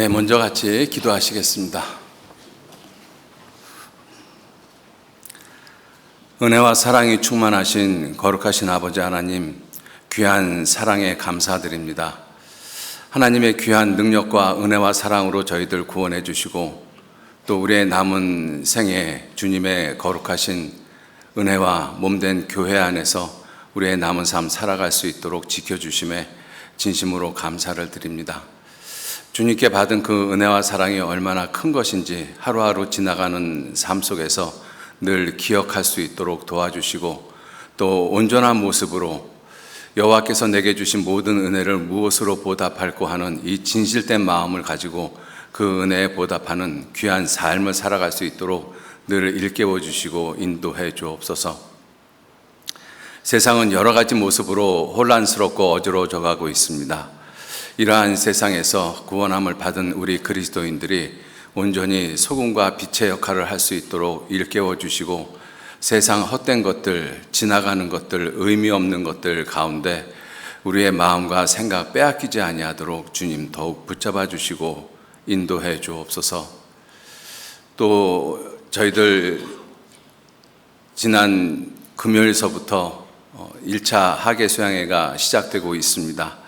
먼저 같이 기도하시겠습니다. 은혜와 사랑이 충만하신 거룩하신 아버지 하나님, 귀한 사랑에 감사드립니다. 하나님의 귀한 능력과 은혜와 사랑으로 저희들 구원해 주시고 또 우리의 남은 생에 주님의 거룩하신 은혜와 몸된 교회 안에서 우리의 남은 삶 살아갈 수 있도록 지켜주심에 진심으로 감사를 드립니다. 주님께 받은 그 은혜와 사랑이 얼마나 큰 것인지 하루하루 지나가는 삶 속에서 늘 기억할 수 있도록 도와주시고 또 온전한 모습으로 여호와께서 내게 주신 모든 은혜를 무엇으로 보답할꼬 하는 이 진실된 마음을 가지고 그 은혜에 보답하는 귀한 삶을 살아갈 수 있도록 늘 일깨워 주시고 인도해 주옵소서. 세상은 여러 가지 모습으로 혼란스럽고 어지러워져 가고 있습니다. 이러한 세상에서 구원함을 받은 우리 그리스도인들이 온전히 소금과 빛의 역할을 할 수 있도록 일깨워 주시고 세상 헛된 것들, 지나가는 것들, 의미 없는 것들 가운데 우리의 마음과 생각 빼앗기지 아니하도록 주님 더욱 붙잡아 주시고 인도해 주옵소서. 또 저희들 지난 금요일서부터 1차 하계 수양회가 시작되고 있습니다.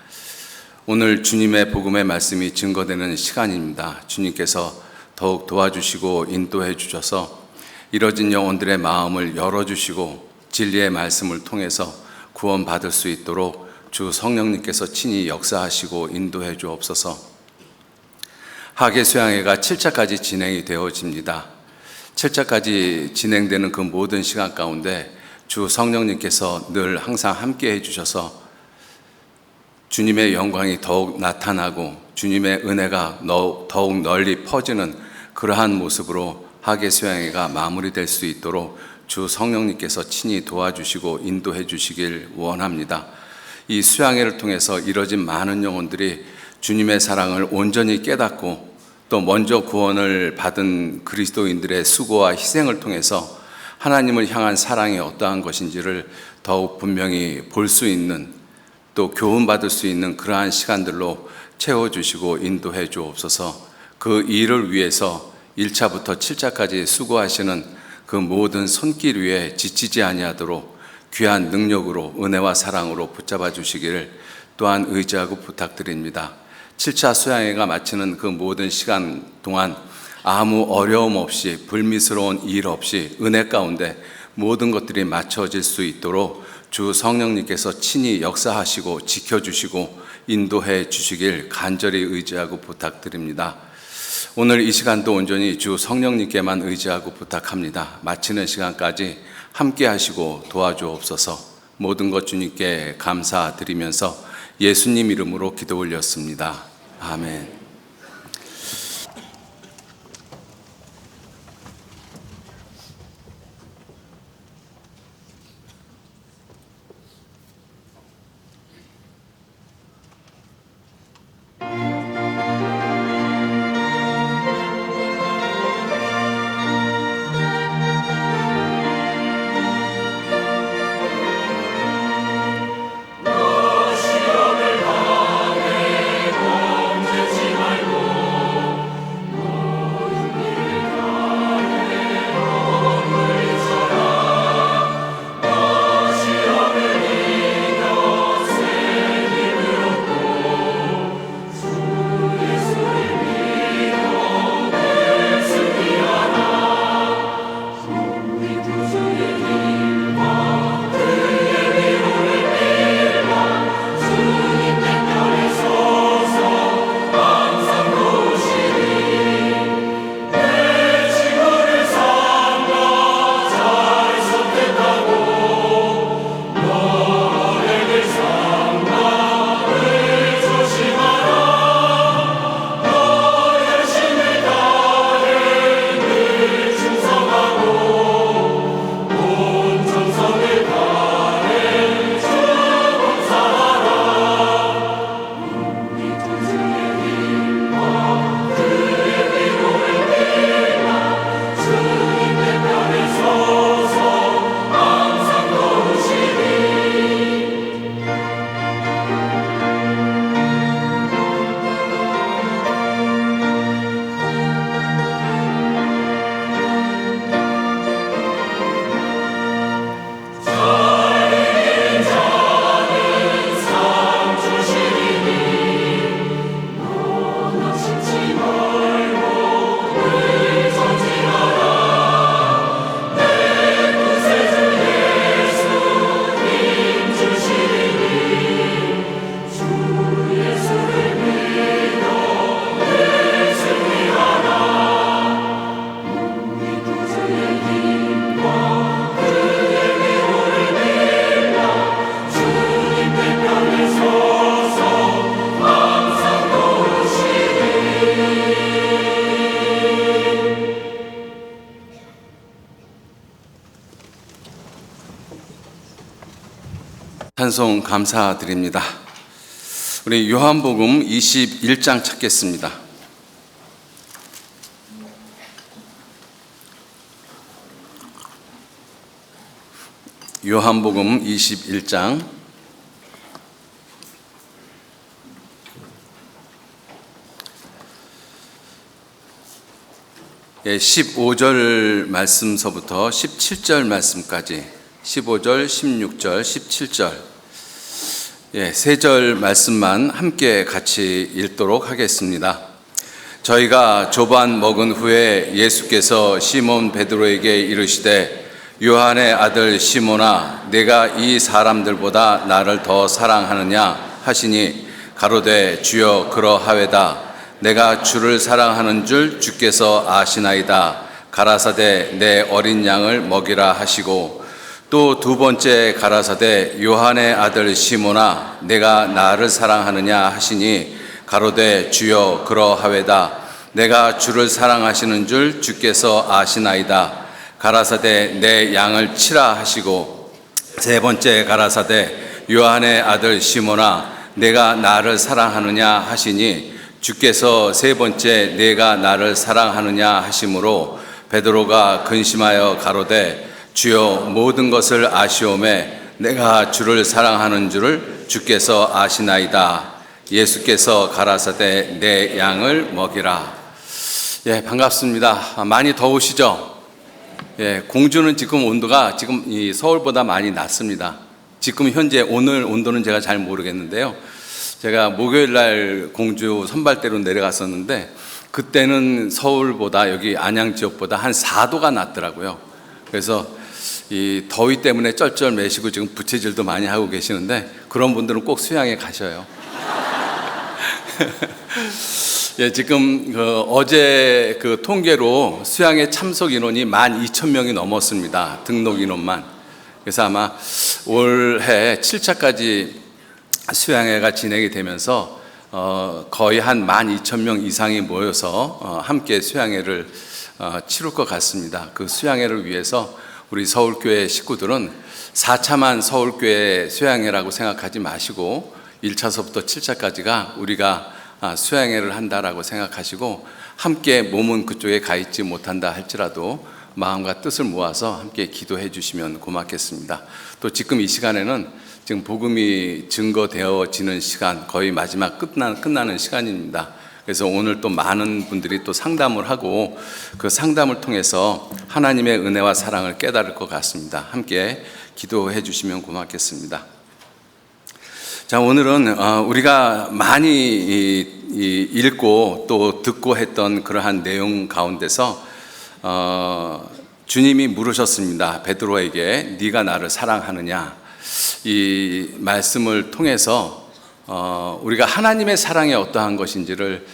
오늘 주님의 복음의 말씀이 증거되는 시간입니다. 주님께서 더욱 도와주시고 인도해 주셔서 이뤄진 영혼들의 마음을 열어주시고 진리의 말씀을 통해서 구원받을 수 있도록 주 성령님께서 친히 역사하시고 인도해 주옵소서. 하계 수양회가 7차까지 진행이 되어집니다. 7차까지 진행되는 그 모든 시간 가운데 주 성령님께서 늘 항상 함께 해주셔서 주님의 영광이 더욱 나타나고 주님의 은혜가 더욱 널리 퍼지는 그러한 모습으로 하계 수양회가 마무리될 수 있도록 주 성령님께서 친히 도와주시고 인도해 주시길 원합니다. 이 수양회를 통해서 이뤄진 많은 영혼들이 주님의 사랑을 온전히 깨닫고 또 먼저 구원을 받은 그리스도인들의 수고와 희생을 통해서 하나님을 향한 사랑이 어떠한 것인지를 더욱 분명히 볼 수 있는 또 교훈받을 수 있는 그러한 시간들로 채워주시고 인도해 주옵소서. 그 일을 위해서 1차부터 7차까지 수고하시는 그 모든 손길 위에 지치지 아니하도록 귀한 능력으로 은혜와 사랑으로 붙잡아 주시기를 또한 의지하고 부탁드립니다. 7차 수양회가 마치는 그 모든 시간 동안 아무 어려움 없이 불미스러운 일 없이 은혜 가운데 모든 것들이 맞춰질 수 있도록 주 성령님께서 친히 역사하시고 지켜주시고 인도해 주시길 간절히 의지하고 부탁드립니다. 오늘 이 시간도 온전히 주 성령님께만 의지하고 부탁합니다. 마치는 시간까지 함께 하시고 도와주옵소서. 모든 것 주님께 감사드리면서 예수님 이름으로 기도 올렸습니다. 아멘. 시험을 당해 범죄치 찬송 감사드립니다. 우리 요한복음 21장 찾겠습니다. 요한복음 21장 15절 말씀서부터 17절 말씀까지 15절, 16절, 17절 세 절 말씀만 함께 같이 읽도록 하겠습니다. 저희가 조반 먹은 후에 예수께서 시몬 베드로에게 이르시되 요한의 아들 시몬아 내가 이 사람들보다 나를 더 사랑하느냐 하시니 가로되 주여 그러하외다. 내가 주를 사랑하는 줄 주께서 아시나이다. 가라사대 내 어린 양을 먹이라 하시고 또 두 번째 가라사대 요한의 아들 시몬아 내가 나를 사랑하느냐 하시니 가로되 주여 그러하외다. 내가 주를 사랑하시는 줄 주께서 아시나이다. 가라사대 내 양을 치라 하시고 세 번째 가라사대 요한의 아들 시몬아 내가 나를 사랑하느냐 하시니 주께서 세 번째 내가 나를 사랑하느냐 하심으로 베드로가 근심하여 가로되 주여 모든 것을 아시오매 내가 주를 사랑하는 줄을 주께서 아시나이다. 예수께서 가라사대 내 양을 먹이라. 반갑습니다. 많이 더우시죠? 공주는 지금 온도가 지금 이 서울보다 많이 낮습니다. 지금 현재 오늘 온도는 제가 잘 모르겠는데요. 제가 목요일 날 공주 선발대로 내려갔었는데 그때는 서울보다 여기 안양 지역보다 한 4도가 낮더라고요. 그래서 이 더위 때문에 쩔쩔매시고 지금 부채질도 많이 하고 계시는데 그런 분들은 꼭 수양에 가셔요. 지금 어제 그 통계로 수양의 참석 인원이 12,000명이 넘었습니다. 등록 인원만. 그래서 아마 올해 7차까지 수양회가 진행이 되면서 거의 한 12,000명 이상이 모여서 함께 수양회를 치룰 것 같습니다. 그 수양회를 위해서 우리 서울교회 식구들은 4차만 서울교회 수양회라고 생각하지 마시고 1차서부터 7차까지가 우리가 수양회를 한다라고 생각하시고 함께 몸은 그쪽에 가 있지 못한다 할지라도 마음과 뜻을 모아서 함께 기도해 주시면 고맙겠습니다. 또 지금 이 시간에는 지금 복음이 증거되어지는 시간, 거의 마지막 끝나는 시간입니다. 그래서 오늘 또 많은 분들이 또 상담을 하고 그 상담을 통해서 하나님의 은혜와 사랑을 깨달을 것 같습니다. 함께 기도해 주시면 고맙겠습니다. 자, 오늘은 우리가 많이 읽고 또 듣고 했던 그러한 내용 가운데서 주님이 물으셨습니다. 베드로에게 네가 나를 사랑하느냐? 이 말씀을 통해서 우리가 하나님의 사랑이 어떠한 것인지를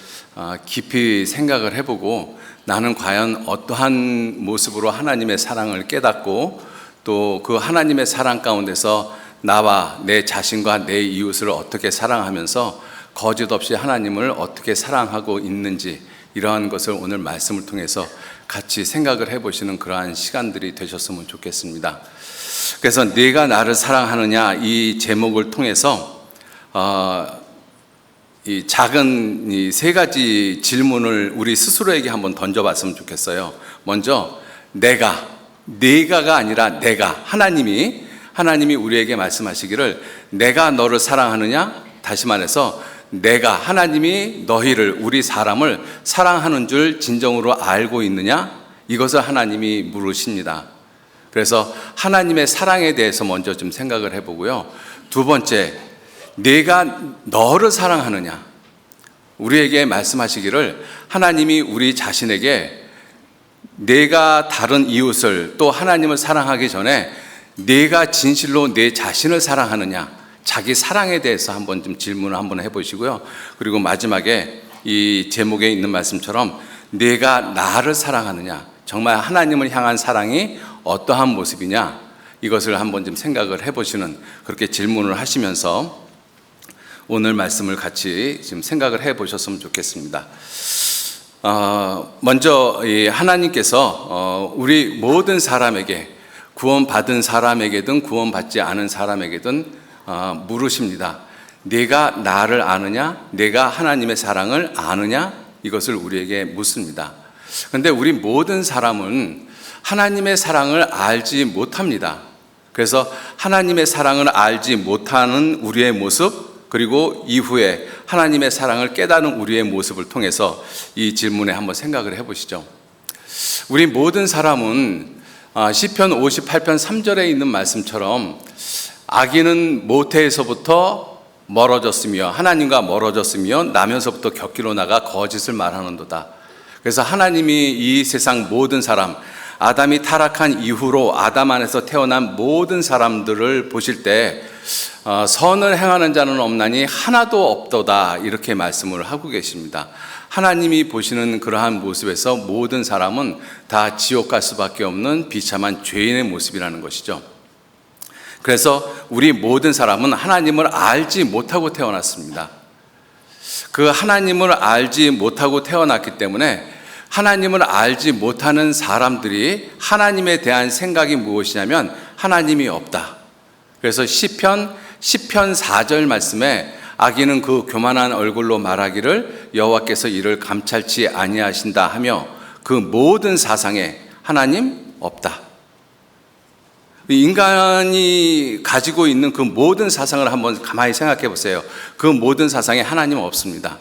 깊이 생각을 해보고 나는 과연 어떠한 모습으로 하나님의 사랑을 깨닫고 또 그 하나님의 사랑 가운데서 나와 내 자신과 내 이웃을 어떻게 사랑하면서 거짓 없이 하나님을 어떻게 사랑하고 있는지 이러한 것을 오늘 말씀을 통해서 같이 생각을 해보시는 그러한 시간들이 되셨으면 좋겠습니다. 그래서 네가 나를 사랑하느냐 이 제목을 통해서 이 작은 이 세 가지 질문을 우리 스스로에게 한번 던져봤으면 좋겠어요. 먼저 네가가 아니라 내가 하나님이 우리에게 말씀하시기를 내가 너를 사랑하느냐? 다시 말해서 내가 하나님이 너희를 우리 사람을 사랑하는 줄 진정으로 알고 있느냐? 이것을 하나님이 물으십니다. 그래서 하나님의 사랑에 대해서 먼저 좀 생각을 해보고요. 두 번째, 내가 너를 사랑하느냐? 우리에게 말씀하시기를 하나님이 우리 자신에게 내가 다른 이웃을 또 하나님을 사랑하기 전에 내가 진실로 내 자신을 사랑하느냐? 자기 사랑에 대해서 한번 좀 질문을 한번 해보시고요. 그리고 마지막에 이 제목에 있는 말씀처럼 내가 나를 사랑하느냐? 정말 하나님을 향한 사랑이 어떠한 모습이냐? 이것을 한번 좀 생각을 해보시는 그렇게 질문을 하시면서 오늘 말씀을 같이 지금 생각을 해보셨으면 좋겠습니다. 먼저 하나님께서 우리 모든 사람에게 구원받은 사람에게든 구원받지 않은 사람에게든 물으십니다. 네가 나를 아느냐? 내가 하나님의 사랑을 아느냐? 이것을 우리에게 묻습니다. 그런데 우리 모든 사람은 하나님의 사랑을 알지 못합니다. 그래서 하나님의 사랑을 알지 못하는 우리의 모습, 그리고 이후에 하나님의 사랑을 깨닫는 우리의 모습을 통해서 이 질문에 한번 생각을 해보시죠. 우리 모든 사람은 시편 58편 3절에 있는 말씀처럼 악인은 모태에서부터 멀어졌으며 하나님과 멀어졌으며 나면서부터 격기로 나가 거짓을 말하는도다. 그래서 하나님이 이 세상 모든 사람, 아담이 타락한 이후로 아담 안에서 태어난 모든 사람들을 보실 때 선을 행하는 자는 없나니 하나도 없도다, 이렇게 말씀을 하고 계십니다. 하나님이 보시는 그러한 모습에서 모든 사람은 다 지옥 갈 수밖에 없는 비참한 죄인의 모습이라는 것이죠. 그래서 우리 모든 사람은 하나님을 알지 못하고 태어났습니다. 그 하나님을 알지 못하고 태어났기 때문에 하나님을 알지 못하는 사람들이 하나님에 대한 생각이 무엇이냐면 하나님이 없다. 그래서 시편 4절 말씀에 악인은 그 교만한 얼굴로 말하기를 여호와께서 이를 감찰치 아니하신다 하며 그 모든 사상에 하나님 없다. 인간이 가지고 있는 그 모든 사상을 한번 가만히 생각해 보세요. 그 모든 사상에 하나님 없습니다.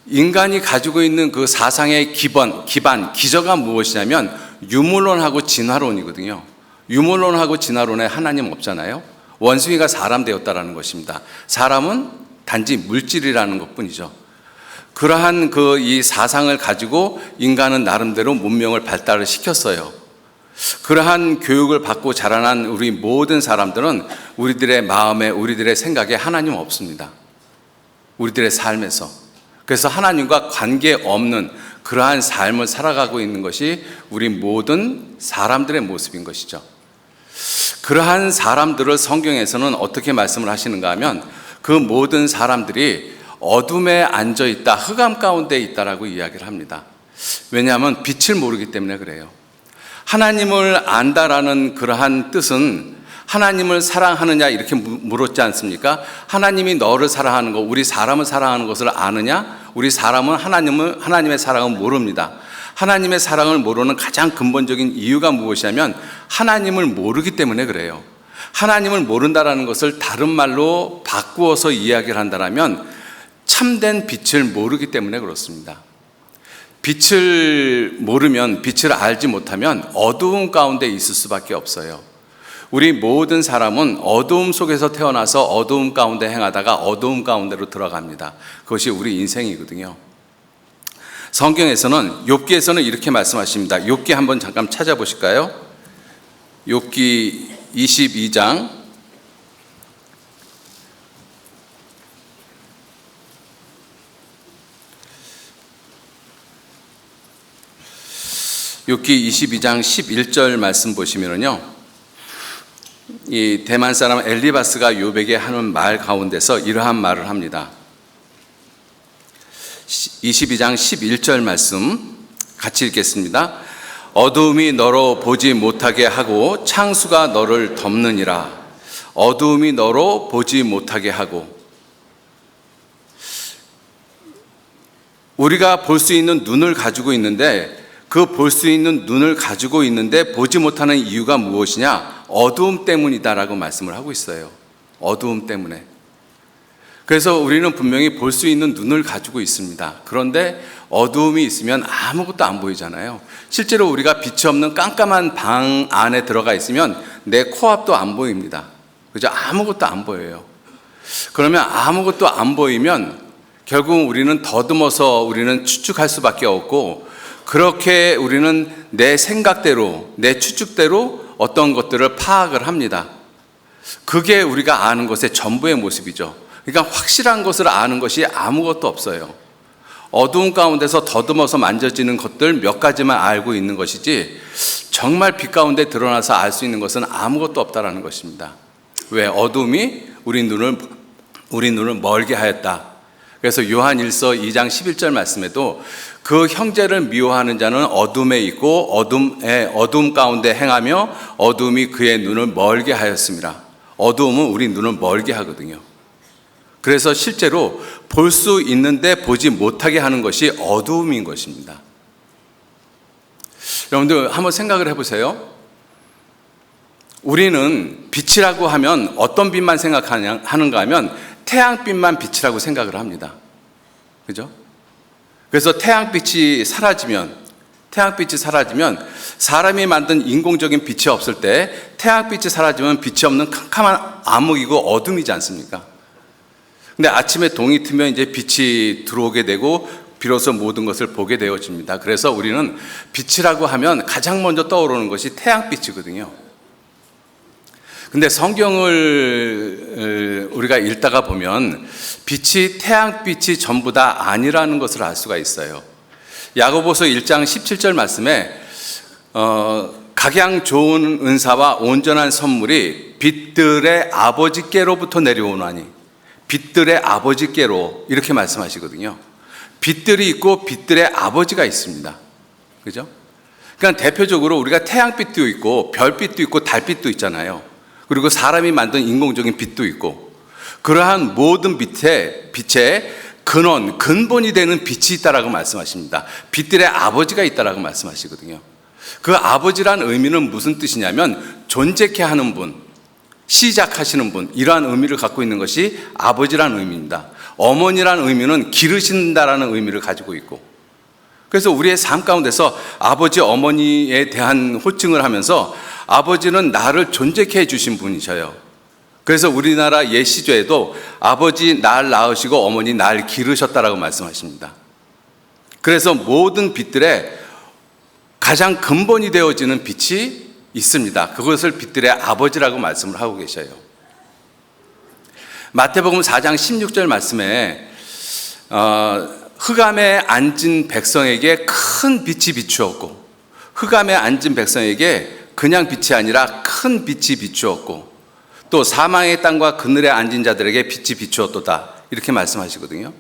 인간이 가지고 있는 그 사상의 기반, 기저가 무엇이냐면 유물론하고 진화론이거든요. 유물론하고 진화론에 하나님 없잖아요. 원숭이가 사람 되었다라는 것입니다. 사람은 단지 물질이라는 것뿐이죠. 그러한 이 사상을 가지고 인간은 나름대로 문명을 발달을 시켰어요. 그러한 교육을 받고 자라난 우리 모든 사람들은 우리들의 마음에, 우리들의 생각에 하나님 없습니다. 우리들의 삶에서. 그래서 하나님과 관계없는 그러한 삶을 살아가고 있는 것이 우리 모든 사람들의 모습인 것이죠. 그러한 사람들을 성경에서는 어떻게 말씀을 하시는가 하면 그 모든 사람들이 어둠에 앉아 있다, 흑암 가운데 있다라고 이야기를 합니다. 왜냐하면 빛을 모르기 때문에 그래요. 하나님을 안다라는 그러한 뜻은 하나님을 사랑하느냐 이렇게 물었지 않습니까? 하나님이 너를 사랑하는 것, 우리 사람을 사랑하는 것을 아느냐? 우리 사람은 하나님의 사랑을 모릅니다. 하나님의 사랑을 모르는 가장 근본적인 이유가 무엇이냐면 하나님을 모르기 때문에 그래요. 하나님을 모른다라는 것을 다른 말로 바꾸어서 이야기를 한다면 참된 빛을 모르기 때문에 그렇습니다. 빛을 모르면, 빛을 알지 못하면 어두움 가운데 있을 수밖에 없어요. 우리 모든 사람은 어두움 속에서 태어나서 어두움 가운데 행하다가 어두움 가운데로 들어갑니다. 그것이 우리 인생이거든요. 성경에서는, 욥기에서는 이렇게 말씀하십니다. 욥기 한번 잠깐 찾아보실까요? 욥기 22장 11절 말씀 보시면요, 이 대만 사람 엘리바스가 욥에게 하는 말 가운데서 이러한 말을 합니다. 22장 11절 말씀 같이 읽겠습니다. 어두움이 너로 보지 못하게 하고 창수가 너를 덮느니라. 어두움이 너로 보지 못하게 하고. 우리가 볼 수 있는 눈을 가지고 있는데 그 볼 수 있는 눈을 가지고 있는데 보지 못하는 이유가 무엇이냐? 어두움 때문이다라고 말씀을 하고 있어요. 어두움 때문에. 그래서 우리는 분명히 볼 수 있는 눈을 가지고 있습니다. 그런데 어두움이 있으면 아무것도 안 보이잖아요. 실제로 우리가 빛이 없는 깜깜한 방 안에 들어가 있으면 내 코앞도 안 보입니다. 그죠? 아무것도 안 보여요. 그러면 아무것도 안 보이면 결국 우리는 더듬어서 우리는 추측할 수밖에 없고, 그렇게 우리는 내 생각대로, 내 추측대로 어떤 것들을 파악을 합니다. 그게 우리가 아는 것의 전부의 모습이죠. 그러니까 확실한 것을 아는 것이 아무것도 없어요. 어두운 가운데서 더듬어서 만져지는 것들 몇 가지만 알고 있는 것이지, 정말 빛 가운데 드러나서 알 수 있는 것은 아무것도 없다라는 것입니다. 왜? 어둠이 우리 눈을 멀게 하였다. 그래서 요한일서 2장 11절 말씀에도 그 형제를 미워하는 자는 어둠에 있고 어둠 가운데 행하며 어둠이 그의 눈을 멀게 하였습니다. 어두움은 우리 눈을 멀게 하거든요. 그래서 실제로 볼 수 있는데 보지 못하게 하는 것이 어두움인 것입니다. 여러분들 한번 생각을 해보세요. 우리는 빛이라고 하면 어떤 빛만 생각하는가 하면 태양빛만 빛이라고 생각을 합니다. 그죠? 그래서 태양빛이 사라지면 사람이 만든 인공적인 빛이 없을 때 태양빛이 사라지면 빛이 없는 캄캄한 암흑이고 어둠이지 않습니까? 근데 아침에 동이 트면 이제 빛이 들어오게 되고 비로소 모든 것을 보게 되어집니다. 그래서 우리는 빛이라고 하면 가장 먼저 떠오르는 것이 태양빛이거든요. 근데 성경을 우리가 읽다가 보면 빛이 태양빛이 전부 다 아니라는 것을 알 수가 있어요. 야고보서 1장 17절 말씀에 각양 좋은 은사와 온전한 선물이 빛들의 아버지께로부터 내려오나니, 빛들의 아버지께로 이렇게 말씀하시거든요. 빛들이 있고 빛들의 아버지가 있습니다. 그죠? 그러니까 대표적으로 우리가 태양빛도 있고 별빛도 있고 달빛도 있잖아요. 그리고 사람이 만든 인공적인 빛도 있고, 그러한 모든 빛의 근본이 되는 빛이 있다라고 말씀하십니다. 빛들의 아버지가 있다라고 말씀하시거든요. 그 아버지란 의미는 무슨 뜻이냐면 존재케 하는 분, 시작하시는 분, 이러한 의미를 갖고 있는 것이 아버지라는 의미입니다. 어머니라는 의미는 기르신다라는 의미를 가지고 있고, 그래서 우리의 삶 가운데서 아버지, 어머니에 대한 호칭을 하면서 아버지는 나를 존재케 해주신 분이셔요. 그래서 우리나라 옛 시조에도 아버지 날 낳으시고 어머니 날 기르셨다라고 말씀하십니다. 그래서 모든 빛들의 가장 근본이 되어지는 빛이 있습니다. 그것을 빛들의 아버지라고 말씀을 하고 계셔요. 마태복음 4장 16절 말씀에 흑암에 앉은 백성에게 큰 빛이 비추었고, 흑암에 앉은 백성에게 그냥 빛이 아니라 큰 빛이 비추었고, 또 사망의 땅과 그늘에 앉은 자들에게 빛이 비추었도다, 이렇게 말씀하시거든요.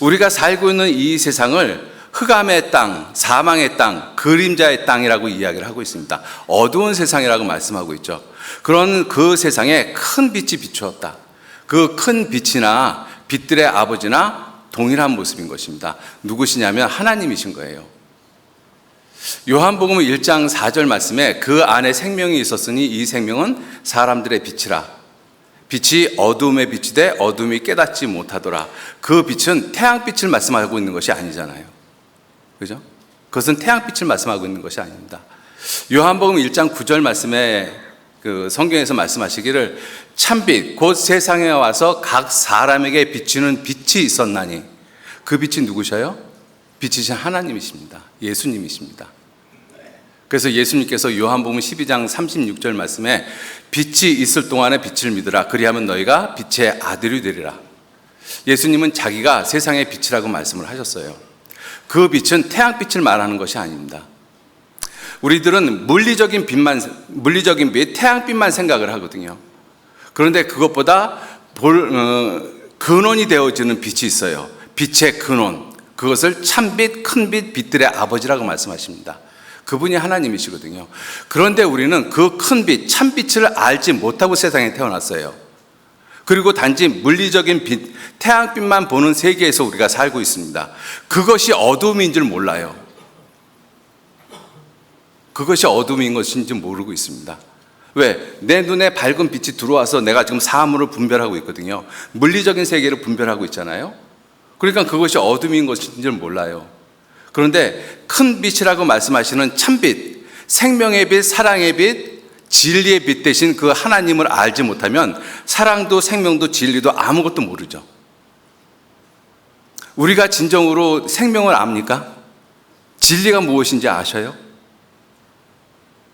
우리가 살고 있는 이 세상을 흑암의 땅, 사망의 땅, 그림자의 땅이라고 이야기를 하고 있습니다. 어두운 세상이라고 말씀하고 있죠. 그런 그 세상에 큰 빛이 비추었다. 그 큰 빛이나 빛들의 아버지나 동일한 모습인 것입니다. 누구시냐면 하나님이신 거예요. 요한복음 1장 4절 말씀에 그 안에 생명이 있었으니 이 생명은 사람들의 빛이라. 빛이 어둠에 비치되 어둠이 깨닫지 못하더라. 그 빛은 태양빛을 말씀하고 있는 것이 아니잖아요. 그죠? 그것은 태양빛을 말씀하고 있는 것이 아닙니다. 요한복음 1장 9절 말씀에 그 성경에서 말씀하시기를 참빛 곧 세상에 와서 각 사람에게 비추는 빛이 있었나니, 그 빛이 누구셔요? 빛이신 하나님이십니다. 예수님이십니다. 그래서 예수님께서 요한복음 12장 36절 말씀에 빛이 있을 동안에 빛을 믿으라. 그리하면 너희가 빛의 아들이 되리라. 예수님은 자기가 세상의 빛이라고 말씀을 하셨어요. 그 빛은 태양빛을 말하는 것이 아닙니다. 우리들은 물리적인 빛, 태양빛만 생각을 하거든요. 그런데 그것보다 근원이 되어지는 빛이 있어요. 빛의 근원, 그것을 참빛, 큰빛, 빛들의 아버지라고 말씀하십니다. 그분이 하나님이시거든요. 그런데 우리는 그 큰 빛, 참빛을 알지 못하고 세상에 태어났어요. 그리고 단지 물리적인 빛, 태양빛만 보는 세계에서 우리가 살고 있습니다. 그것이 어둠인 줄 몰라요. 그것이 어둠인 것인지 모르고 있습니다. 왜? 내 눈에 밝은 빛이 들어와서 내가 지금 사물을 분별하고 있거든요. 물리적인 세계를 분별하고 있잖아요. 그러니까 그것이 어둠인 것인지 몰라요. 그런데 큰 빛이라고 말씀하시는 참빛, 생명의 빛, 사랑의 빛, 진리의 빛 대신 그 하나님을 알지 못하면 사랑도 생명도 진리도 아무것도 모르죠. 우리가 진정으로 생명을 압니까? 진리가 무엇인지 아셔요?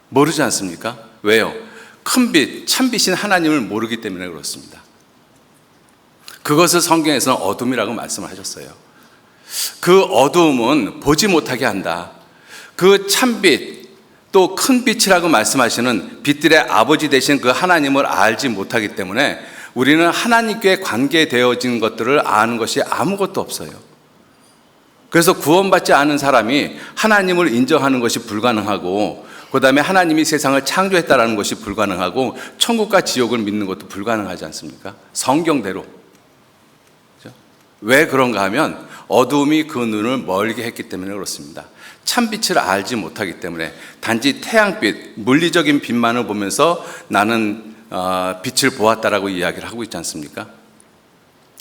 모르지 않습니까? 왜요? 큰 빛, 참빛인 하나님을 모르기 때문에 그렇습니다. 그것을 성경에서는 어둠이라고 말씀을 하셨어요. 그 어두움은 보지 못하게 한다. 그 참빛, 또 큰 빛이라고 말씀하시는 빛들의 아버지 되신 그 하나님을 알지 못하기 때문에 우리는 하나님께 관계되어진 것들을 아는 것이 아무것도 없어요. 그래서 구원받지 않은 사람이 하나님을 인정하는 것이 불가능하고, 그 다음에 하나님이 세상을 창조했다라는 것이 불가능하고 천국과 지옥을 믿는 것도 불가능하지 않습니까? 성경대로. 그렇죠? 왜 그런가 하면 어두움이 그 눈을 멀게 했기 때문에 그렇습니다. 참빛을 알지 못하기 때문에 단지 태양빛, 물리적인 빛만을 보면서 나는 빛을 보았다라고 이야기를 하고 있지 않습니까?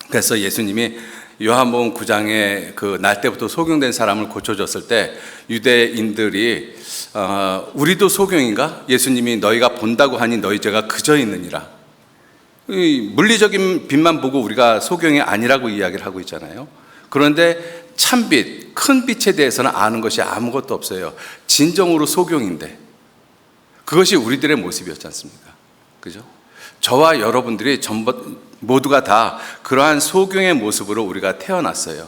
그래서 예수님이 요한복음 9장에 그 날 때부터 소경된 사람을 고쳐줬을 때 유대인들이 우리도 소경인가? 예수님이 너희가 본다고 하니 너희 죄가 그저 있느니라. 물리적인 빛만 보고 우리가 소경이 아니라고 이야기를 하고 있잖아요. 그런데 참빛, 큰 빛에 대해서는 아는 것이 아무것도 없어요. 진정으로 소경인데 그것이 우리들의 모습이었지 않습니까? 그죠? 저와 여러분들이 모두가 다 그러한 소경의 모습으로 우리가 태어났어요.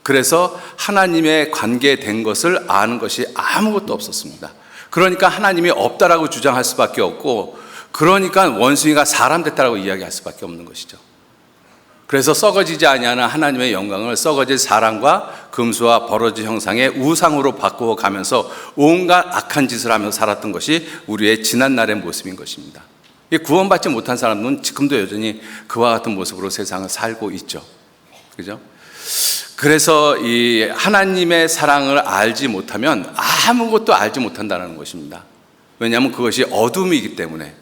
그래서 하나님의 관계된 것을 아는 것이 아무것도 없었습니다. 그러니까 하나님이 없다라고 주장할 수밖에 없고, 그러니까 원숭이가 사람 됐다라고 이야기할 수밖에 없는 것이죠. 그래서 썩어지지 아니하는 하나님의 영광을 썩어질 사람과 금수와 버러지 형상의 우상으로 바꾸어 가면서 온갖 악한 짓을 하며 살았던 것이 우리의 지난날의 모습인 것입니다. 구원받지 못한 사람은 지금도 여전히 그와 같은 모습으로 세상을 살고 있죠. 그죠? 그래서 이 하나님의 사랑을 알지 못하면 아무것도 알지 못한다는 것입니다. 왜냐하면 그것이 어둠이기 때문에.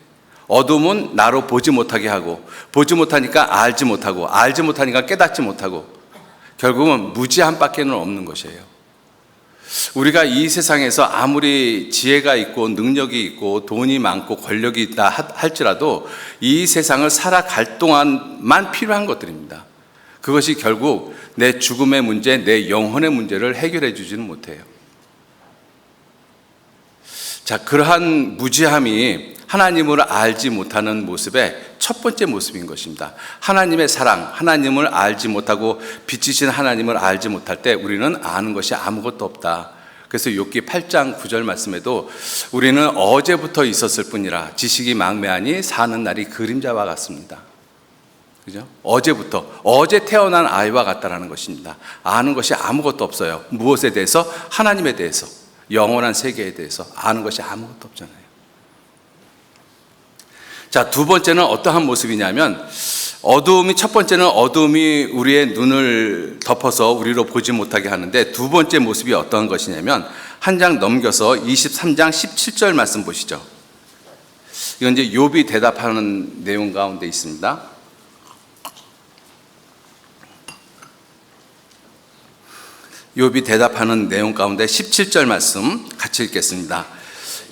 어둠은 나로 보지 못하게 하고, 보지 못하니까 알지 못하고, 알지 못하니까 깨닫지 못하고, 결국은 무지함밖에는 없는 것이에요. 우리가 이 세상에서 아무리 지혜가 있고 능력이 있고 돈이 많고 권력이 있다 할지라도 이 세상을 살아갈 동안만 필요한 것들입니다. 그것이 결국 내 죽음의 문제, 내 영혼의 문제를 해결해 주지는 못해요. 자, 그러한 무지함이 하나님을 알지 못하는 모습의 첫 번째 모습인 것입니다. 하나님의 사랑, 하나님을 알지 못하고 빛이신 하나님을 알지 못할 때 우리는 아는 것이 아무것도 없다. 그래서 욥기 8장 9절 말씀에도 우리는 어제부터 있었을 뿐이라 지식이 망매하니 사는 날이 그림자와 같습니다. 그죠? 어제부터, 어제 태어난 아이와 같다라는 것입니다. 아는 것이 아무것도 없어요. 무엇에 대해서? 하나님에 대해서, 영원한 세계에 대해서 아는 것이 아무것도 없잖아요. 자, 두 번째는 어떠한 모습이냐면 첫 번째는 어두움이 우리의 눈을 덮어서 우리로 보지 못하게 하는데, 두 번째 모습이 어떤 것이냐면 한 장 넘겨서 23장 17절 말씀 보시죠. 이건 이제 욥이 대답하는 내용 가운데 있습니다. 욥이 대답하는 내용 가운데 17절 말씀 같이 읽겠습니다.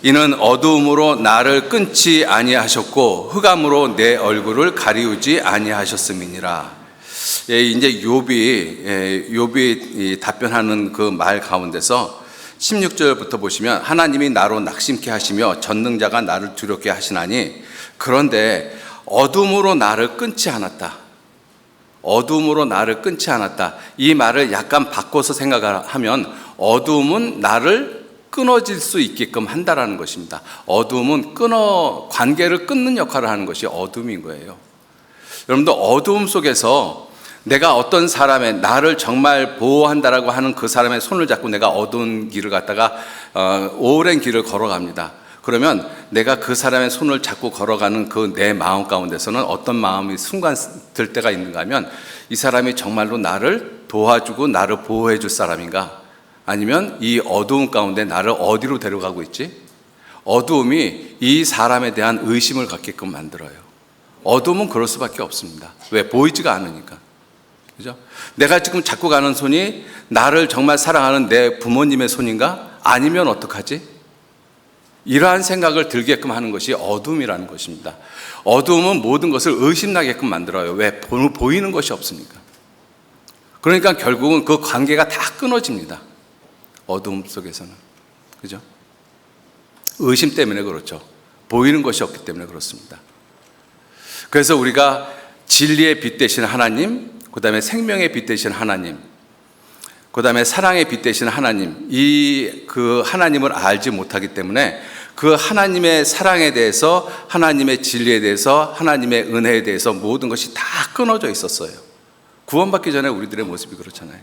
이는 어두움으로 나를 끊지 아니하셨고 흑암으로 내 얼굴을 가리우지 아니하셨음이니라. 이제 욥이 답변하는 그 말 가운데서 16절부터 보시면 하나님이 나로 낙심케 하시며 전능자가 나를 두렵게 하시나니 그런데 어둠으로 나를 끊지 않았다. 어둠으로 나를 끊지 않았다. 이 말을 약간 바꿔서 생각하면 어둠은 나를 끊어질 수 있게끔 한다라는 것입니다. 어둠은 관계를 끊는 역할을 하는 것이 어둠인 거예요. 여러분들 어두움 속에서 내가 어떤 사람의 나를 정말 보호한다라고 하는 그 사람의 손을 잡고 내가 어두운 길을 갔다가 오랜 길을 걸어갑니다. 그러면 내가 그 사람의 손을 잡고 걸어가는 그 내 마음 가운데서는 어떤 마음이 순간 들 때가 있는가 하면 이 사람이 정말로 나를 도와주고 나를 보호해 줄 사람인가? 아니면 이 어두움 가운데 나를 어디로 데려가고 있지? 어두움이 이 사람에 대한 의심을 갖게끔 만들어요. 어두움은 그럴 수밖에 없습니다. 왜? 보이지가 않으니까. 그죠? 내가 지금 잡고 가는 손이 나를 정말 사랑하는 내 부모님의 손인가? 아니면 어떡하지? 이러한 생각을 들게끔 하는 것이 어두움이라는 것입니다. 어두움은 모든 것을 의심나게끔 만들어요. 왜? 보이는 것이 없으니까. 그러니까 결국은 그 관계가 다 끊어집니다. 어두움 속에서는. 그죠? 의심 때문에 그렇죠. 보이는 것이 없기 때문에 그렇습니다. 그래서 우리가 진리의 빛 되신 하나님, 그 다음에 생명의 빛 되신 하나님, 그 다음에 사랑의 빛 되신 하나님, 그 하나님을 알지 못하기 때문에 그 하나님의 사랑에 대해서, 하나님의 진리에 대해서, 하나님의 은혜에 대해서 모든 것이 다 끊어져 있었어요. 구원받기 전에 우리들의 모습이 그렇잖아요.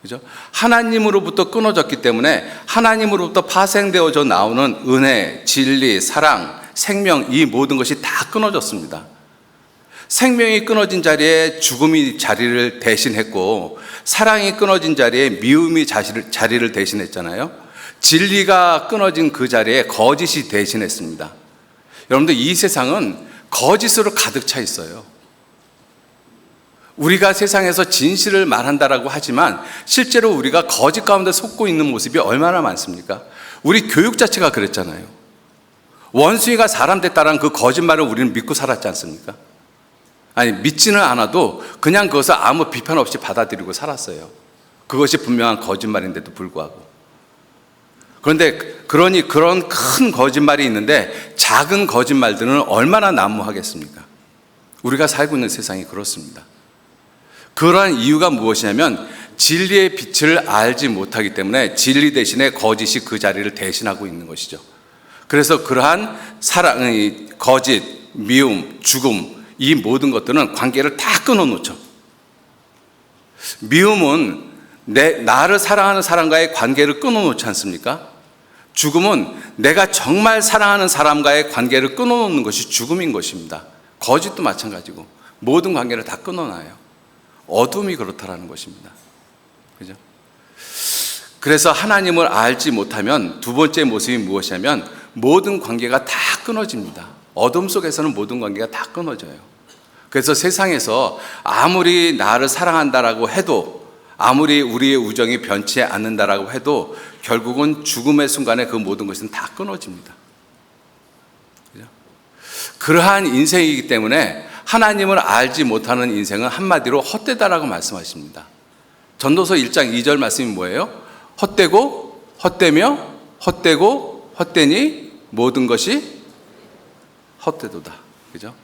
그죠? 하나님으로부터 끊어졌기 때문에 하나님으로부터 파생되어져 나오는 은혜, 진리, 사랑, 생명, 이 모든 것이 다 끊어졌습니다. 생명이 끊어진 자리에 죽음이 자리를 대신했고, 사랑이 끊어진 자리에 미움이 자리를 대신했잖아요. 진리가 끊어진 그 자리에 거짓이 대신했습니다. 여러분들, 이 세상은 거짓으로 가득 차 있어요. 우리가 세상에서 진실을 말한다라고 하지만 실제로 우리가 거짓 가운데 속고 있는 모습이 얼마나 많습니까? 우리 교육 자체가 그랬잖아요. 원숭이가 사람 됐다라는 그 거짓말을 우리는 믿고 살았지 않습니까? 아니, 믿지는 않아도 그냥 그것을 아무 비판 없이 받아들이고 살았어요. 그것이 분명한 거짓말인데도 불구하고. 그런데 그런 큰 거짓말이 있는데 작은 거짓말들은 얼마나 난무하겠습니까? 우리가 살고 있는 세상이 그렇습니다. 그러한 이유가 무엇이냐면 진리의 빛을 알지 못하기 때문에 진리 대신에 거짓이 그 자리를 대신하고 있는 것이죠. 그래서 그러한 사랑, 거짓, 미움, 죽음, 이 모든 것들은 관계를 다 끊어놓죠. 미움은 나를 사랑하는 사람과의 관계를 끊어놓지 않습니까? 죽음은 내가 정말 사랑하는 사람과의 관계를 끊어놓는 것이 죽음인 것입니다. 거짓도 마찬가지고 모든 관계를 다 끊어놔요. 어둠이 그렇다라는 것입니다. 그죠? 그래서 하나님을 알지 못하면 두 번째 모습이 무엇이냐면 모든 관계가 다 끊어집니다. 어둠 속에서는 모든 관계가 다 끊어져요. 그래서 세상에서 아무리 나를 사랑한다라고 해도, 아무리 우리의 우정이 변치 않는다라고 해도 결국은 죽음의 순간에 그 모든 것은 다 끊어집니다. 그죠? 그러한 인생이기 때문에 하나님을 알지 못하는 인생은 한마디로 헛되다라고 말씀하십니다. 전도서 1장 2절 말씀이 뭐예요? 헛되고 헛되며 헛되고 헛되니 모든 것이 헛되도다. 그죠?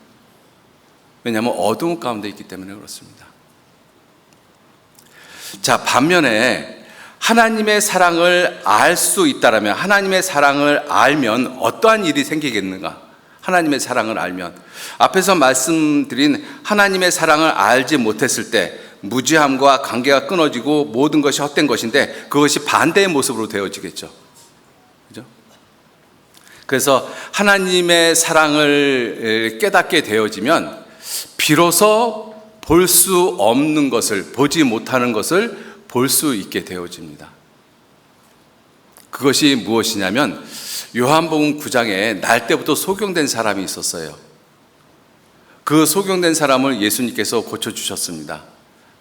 왜냐하면 어두운 가운데 있기 때문에 그렇습니다. 자, 반면에 하나님의 사랑을 알 수 있다라면, 하나님의 사랑을 알면 어떠한 일이 생기겠는가? 하나님의 사랑을 알면, 앞에서 말씀드린 하나님의 사랑을 알지 못했을 때 무지함과 관계가 끊어지고 모든 것이 헛된 것인데 그것이 반대의 모습으로 되어지겠죠. 그죠? 그래서 하나님의 사랑을 깨닫게 되어지면 비로소 볼 수 없는 것을, 보지 못하는 것을 볼 수 있게 되어집니다. 그것이 무엇이냐면 요한복음 9장에 날 때부터 소경된 사람이 있었어요. 그 소경된 사람을 예수님께서 고쳐주셨습니다.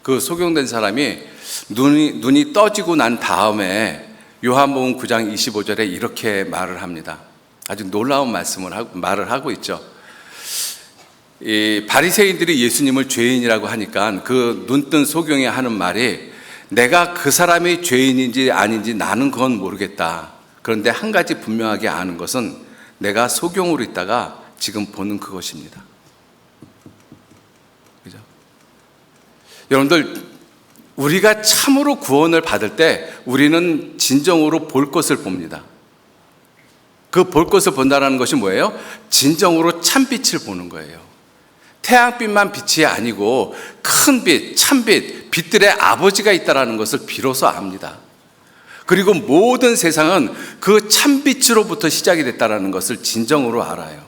그 소경된 사람이 눈이 떠지고 난 다음에 요한복음 9장 25절에 이렇게 말을 합니다. 아주 놀라운 말을 하고 있죠. 이 바리새인들이 예수님을 죄인이라고 하니까 그 눈뜬 소경이 하는 말이, 내가 그 사람이 죄인인지 아닌지 나는 그건 모르겠다. 그런데 한 가지 분명하게 아는 것은 내가 소경으로 있다가 지금 보는 그것입니다. 그죠? 여러분들, 우리가 참으로 구원을 받을 때 우리는 진정으로 볼 것을 봅니다. 그 볼 것을 본다는 것이 뭐예요? 진정으로 참빛을 보는 거예요. 태양빛만 빛이 아니고 큰 빛, 참빛, 빛들의 아버지가 있다는 것을 비로소 압니다. 그리고 모든 세상은 그 참빛으로부터 시작이 됐다는 것을 진정으로 알아요.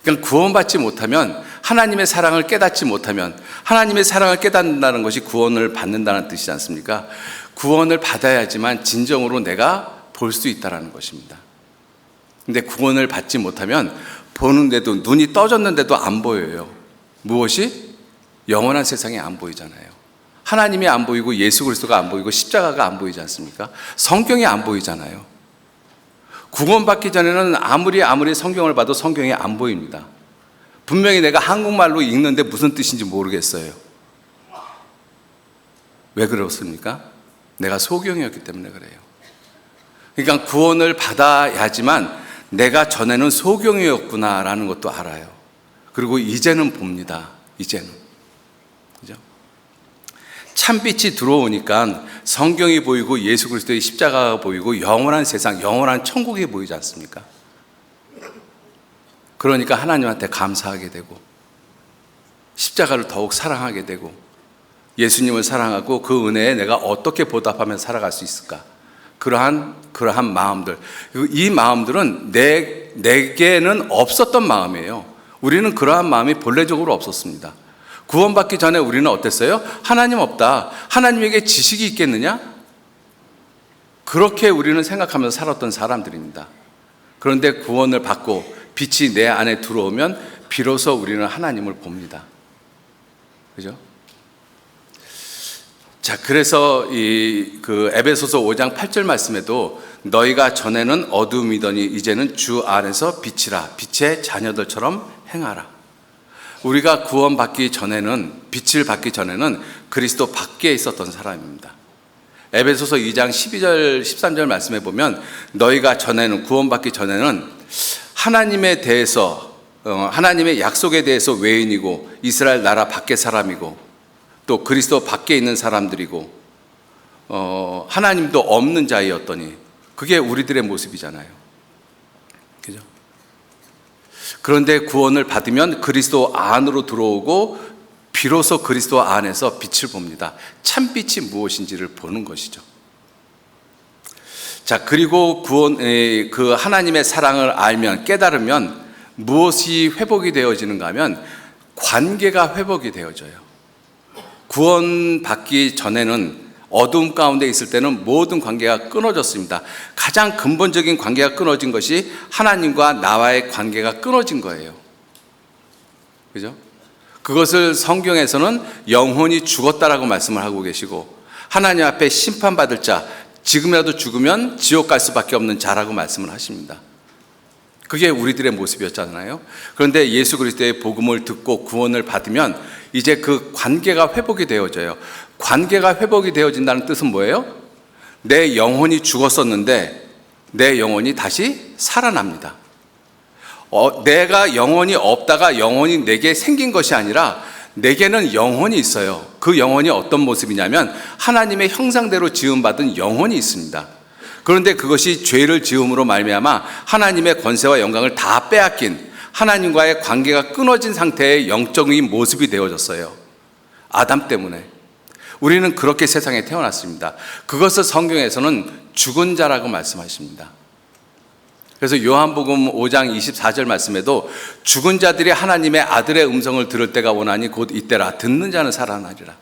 그러니까 구원받지 못하면, 하나님의 사랑을 깨닫지 못하면, 하나님의 사랑을 깨닫는다는 것이 구원을 받는다는 뜻이지 않습니까? 구원을 받아야지만 진정으로 내가 볼 수 있다는 것입니다. 근데 구원을 받지 못하면 보는데도, 눈이 떠졌는데도 안 보여요. 무엇이? 영원한 세상이 안 보이잖아요. 하나님이 안 보이고 예수 그리스도가 안 보이고 십자가가 안 보이지 않습니까? 성경이 안 보이잖아요. 구원받기 전에는 아무리 성경을 봐도 성경이 안 보입니다. 분명히 내가 한국말로 읽는데 무슨 뜻인지 모르겠어요. 왜 그렇습니까? 내가 소경이었기 때문에 그래요. 그러니까 구원을 받아야지만 내가 전에는 소경이었구나라는 것도 알아요. 그리고 이제는 봅니다. 이제는. 그죠? 참빛이 들어오니까 성경이 보이고 예수 그리스도의 십자가가 보이고 영원한 세상, 영원한 천국이 보이지 않습니까? 그러니까 하나님한테 감사하게 되고 십자가를 더욱 사랑하게 되고 예수님을 사랑하고 그 은혜에 내가 어떻게 보답하며 살아갈 수 있을까? 그러한 마음들, 이 마음들은 내게는 없었던 마음이에요. 우리는 그러한 마음이 본래적으로 없었습니다. 구원받기 전에 우리는 어땠어요? 하나님 없다, 하나님에게 지식이 있겠느냐? 그렇게 우리는 생각하면서 살았던 사람들입니다. 그런데 구원을 받고 빛이 내 안에 들어오면 비로소 우리는 하나님을 봅니다. 그죠? 자, 그래서 그 에베소서 5장 8절 말씀에도 너희가 전에는 어둠이더니 이제는 주 안에서 빛이라, 빛의 자녀들처럼 행하라. 우리가 구원받기 전에는, 빛을 받기 전에는 그리스도 밖에 있었던 사람입니다. 에베소서 2장 12절 13절 말씀에 보면 너희가 전에는, 구원받기 전에는 하나님에 대해서, 하나님의 약속에 대해서 외인이고 이스라엘 나라 밖의 사람이고 또 그리스도 밖에 있는 사람들이고 하나님도 없는 자이었더니, 그게 우리들의 모습이잖아요. 그죠? 그런데 구원을 받으면 그리스도 안으로 들어오고 비로소 그리스도 안에서 빛을 봅니다. 참빛이 무엇인지를 보는 것이죠. 자, 그리고 그 하나님의 사랑을 알면, 깨달으면 무엇이 회복이 되어지는가 하면 관계가 회복이 되어져요. 구원받기 전에는, 어두움 가운데 있을 때는 모든 관계가 끊어졌습니다. 가장 근본적인 관계가 끊어진 것이 하나님과 나와의 관계가 끊어진 거예요. 그죠? 그것을 성경에서는 영혼이 죽었다라고 말씀을 하고 계시고, 하나님 앞에 심판받을 자, 지금이라도 죽으면 지옥 갈 수밖에 없는 자라고 말씀을 하십니다. 그게 우리들의 모습이었잖아요. 그런데 예수 그리스도의 복음을 듣고 구원을 받으면 이제 그 관계가 회복이 되어져요. 관계가 회복이 되어진다는 뜻은 뭐예요? 내 영혼이 죽었었는데 내 영혼이 다시 살아납니다. 내가 영혼이 없다가 영혼이 내게 생긴 것이 아니라 내게는 영혼이 있어요. 그 영혼이 어떤 모습이냐면 하나님의 형상대로 지음받은 영혼이 있습니다. 그런데 그것이 죄를 지음으로 말미암아 하나님의 권세와 영광을 다 빼앗긴, 하나님과의 관계가 끊어진 상태의 영적인 모습이 되어졌어요. 아담 때문에. 우리는 그렇게 세상에 태어났습니다. 그것을 성경에서는 죽은 자라고 말씀하십니다. 그래서 요한복음 5장 24절 말씀에도 죽은 자들이 하나님의 아들의 음성을 들을 때가 오나니 곧 이때라, 듣는 자는 살아나리라.